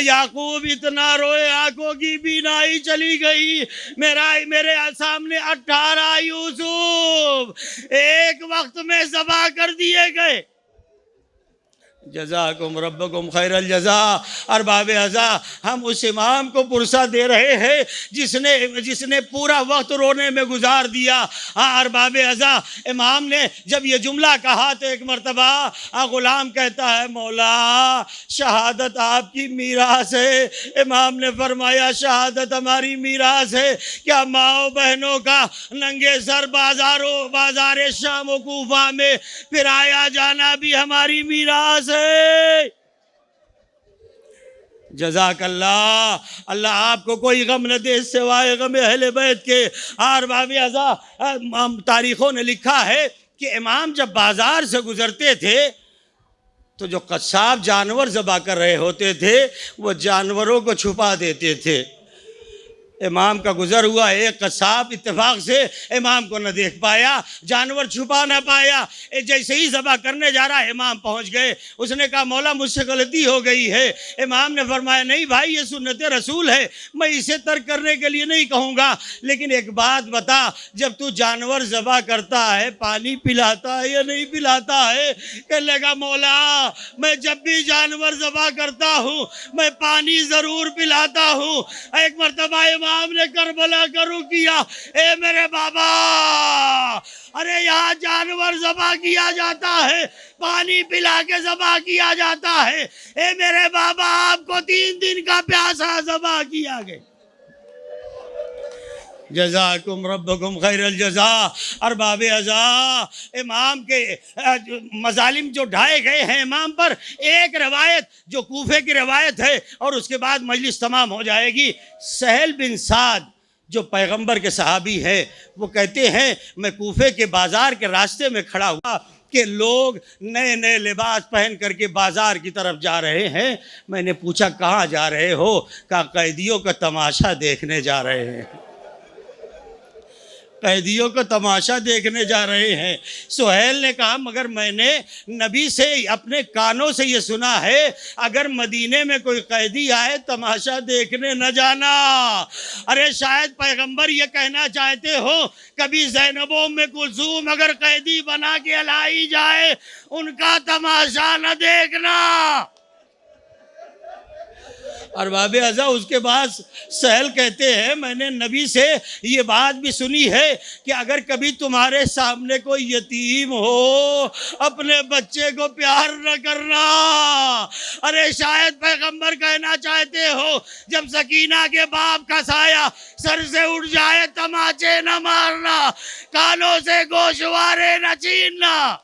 یعقوب اتنا روئے آنکھوں کی بینائی چلی گئی. میرے سامنے 18 یوسف ایک وقت میں ذبح کر دیے گئے. جزاکم ربکم خیر الجزا. اور باب ازا ہم اس امام کو پرسہ دے رہے ہیں جس نے پورا وقت رونے میں گزار دیا. اور باب ازا امام نے جب یہ جملہ کہا تو ایک مرتبہ غلام کہتا ہے مولا شہادت آپ کی میراث ہے. امام نے فرمایا شہادت ہماری میراث ہے کیا ماؤں بہنوں کا ننگے سر بازار شام و کوفہ میں پھرایا جانا بھی ہماری میراث ہے. جزاک اللہ، اللہ آپ کو کوئی غم نہ دے سوائے غم اہل بیت کے. اور باب ازا تاریخوں نے لکھا ہے کہ امام جب بازار سے گزرتے تھے تو جو قصاب جانور ذبح کر رہے ہوتے تھے وہ جانوروں کو چھپا دیتے تھے. امام کا گزر ہوا، ایک قصاب اتفاق سے امام کو نہ دیکھ پایا، جانور چھپا نہ پایا، جیسے ہی ذبح کرنے جا رہا امام پہنچ گئے۔ اس نے کہا مولا مجھ سے غلطی ہو گئی ہے۔ امام نے فرمایا نہیں بھائی، یہ سنت رسول ہے، میں اسے ترک کرنے کے لیے نہیں کہوں گا، لیکن ایک بات بتا، جب تو جانور ذبح کرتا ہے پانی پلاتا ہے یا نہیں پلاتا ہے؟ کہنے لگا مولا میں جب بھی جانور ذبح کرتا ہوں میں پانی ضرور پلاتا ہوں۔ ایک مرتبہ امام نے کربلا کا رخ کیا، اے میرے بابا، ارے یہاں جانور ذبح کیا جاتا ہے، پانی پلا کے ذبح کیا جاتا ہے، اے میرے بابا آپ کو 3 دن کا پیاسا ذبح کیا گیا۔ جزاکم ربکم خیر الجزا۔ ارباب ازا، امام کے مظالم جو ڈھائے گئے ہیں امام پر، ایک روایت جو کوفے کی روایت ہے اور اس کے بعد مجلس تمام ہو جائے گی۔ سہل بن سعد جو پیغمبر کے صحابی ہے، وہ کہتے ہیں میں کوفے کے بازار کے راستے میں کھڑا ہوا کہ لوگ نئے نئے لباس پہن کر کے بازار کی طرف جا رہے ہیں۔ میں نے پوچھا کہاں جا رہے ہو؟ کہا قیدیوں کا تماشا دیکھنے جا رہے ہیں، قیدیوں کو تماشا دیکھنے جا رہے ہیں۔ سہیل نے کہا مگر میں نے نبی سے اپنے کانوں سے یہ سنا ہے اگر مدینے میں کوئی قیدی آئے تماشا دیکھنے نہ جانا۔ ارے شاید پیغمبر یہ کہنا چاہتے ہو کبھی زینب ام کلثوم اگر قیدی بنا کے لائی جائے ان کا تماشا نہ دیکھنا۔ ارباب ازا اس کے بعد سہل کہتے ہیں میں نے نبی سے یہ بات بھی سنی ہے کہ اگر کبھی تمہارے سامنے کوئی یتیم ہو اپنے بچے کو پیار نہ کرنا۔ ارے شاید پیغمبر کہنا چاہتے ہو جب سکینہ کے باپ کا سایہ سر سے اٹھ جائے تماچے نہ مارنا، کانوں سے گوشوارے نہ چھیننا۔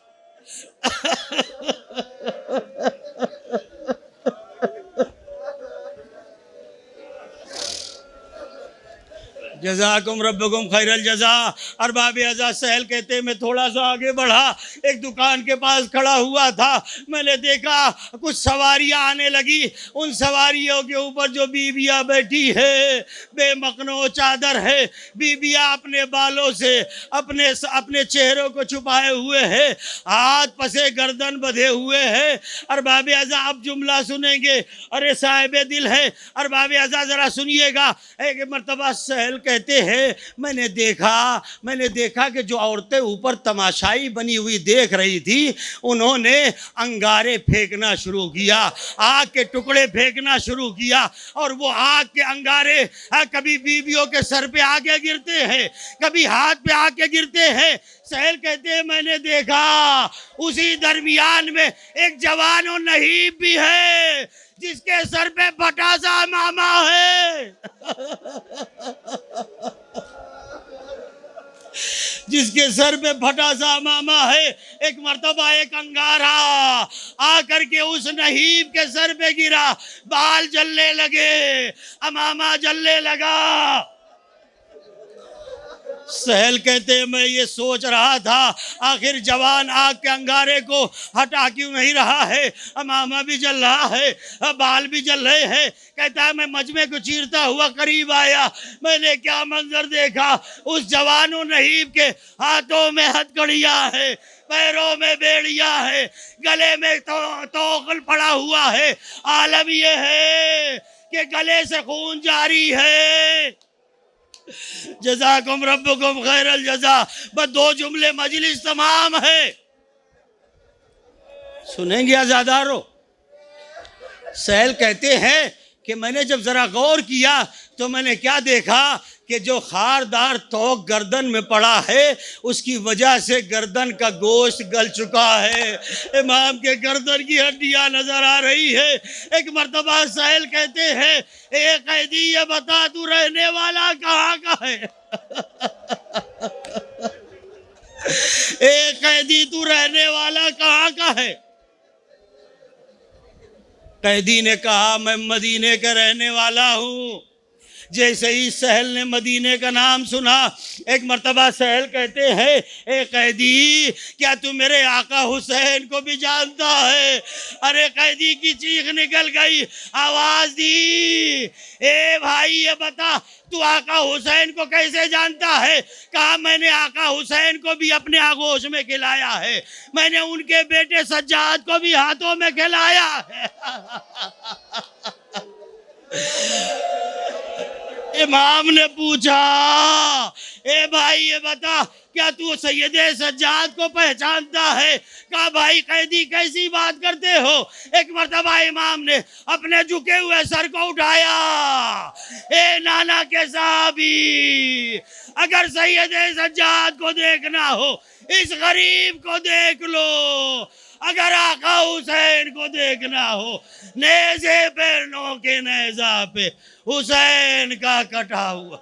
جزاکم ربکم خیر الجزا۔ ارباب ازا سہل کہتے ہیں میں تھوڑا سا آگے بڑھا، ایک دکان کے پاس کھڑا ہوا تھا، میں نے دیکھا کچھ سواریاں آنے لگی، ان سواریوں کے اوپر جو بیویاں بیٹھی ہے بے مخنو چادر ہے، بیویاں اپنے بالوں سے اپنے چہروں کو چھپائے ہوئے ہے، ہاتھ پسے گردن بدھے ہوئے ہے۔ ارباب ازا اب جملہ سنیں گے، ارے صاحب دل ہے۔ ارباب ازا ذرا سنیے گا۔ ایک مرتبہ سہل کہتے ہیں میں نے دیکھا کہ جو عورتیں اوپر تماشائی بنی ہوئی دیکھ رہی تھی انہوں نے انگارے پھینکنا شروع کیا، آگ کے ٹکڑے پھینکنا شروع کیا، اور وہ آگ کے انگارے کبھی بیویوں کے سر پہ آ کے گرتے ہیں، کبھی ہاتھ پہ آ کے گرتے ہیں۔ سہیل کہتے ہیں میں نے دیکھا اسی درمیان میں ایک جوان و نہیب بھی ہے جس کے سر پہ پھٹا سا امامہ ہے، جس کے سر پہ پھٹا سا امامہ ہے۔ ایک مرتبہ ایک انگارہ آ کر کے اس نہیب کے سر پہ گرا، بال جلنے لگے، امامہ جلنے لگا۔ سہیل کہتے ہیں میں یہ سوچ رہا تھا آخر جوان آگ کے انگارے کو ہٹا کیوں نہیں رہا ہے، امامہ بھی جل رہا ہے، بال بھی جل رہے ہیں۔ کہتا ہے میں مجمع کو چیرتا ہوا قریب آیا، میں نے کیا منظر دیکھا، اس جوان و نہیب کے ہاتھوں میں ہتھکڑیاں ہے، پیروں میں بیڑیاں ہے، گلے میں توغل پڑا ہوا ہے۔ عالم یہ ہے کہ گلے سے خون جاری ہے۔ جزاکم ربکم خیر الجزا۔ بس 2 جملے مجلس تمام ہے، سنیں گے آزادارو۔ سہیل کہتے ہیں کہ میں نے جب ذرا غور کیا تو میں نے کیا دیکھا کہ جو خاردار توق گردن میں پڑا ہے اس کی وجہ سے گردن کا گوشت گل چکا ہے، امام کے گردن کی ہڈیاں نظر آ رہی ہے۔ ایک مرتبہ سہیل کہتے ہیں اے قیدی یہ بتا تو رہنے والا کہاں کا ہے؟ اے قیدی تو رہنے والا کہاں کا ہے؟ قیدی نے کہا میں مدینے کا رہنے والا ہوں۔ جیسے ہی سہل نے مدینے کا نام سنا، ایک مرتبہ سہل کہتے ہیں اے قیدی، کیا تو میرے آقا حسین کو بھی جانتا ہے؟ ارے قیدی کی چیخ نکل گئی، آواز دی، اے بھائی یہ بتا تو آقا حسین کو کیسے جانتا ہے؟ کہا میں نے آقا حسین کو بھی اپنے آغوش میں کھلایا ہے، میں نے ان کے بیٹے سجاد کو بھی ہاتھوں میں کھلایا ہے۔ امام نے پوچھا اے بھائی یہ بتا کیا تو سید سجاد کو پہچانتا ہے؟ کہا بھائی قیدی کیسی بات کرتے ہو؟ ایک مرتبہ امام نے اپنے جھکے ہوئے سر کو اٹھایا، اے نانا کے صحابی، اگر سید سجاد کو دیکھنا ہو اس غریب کو دیکھ لو، اگر آقا حسین کو دیکھنا ہو نیزے پہ نو کے نیزہ پہ حسین کا کٹا ہوا۔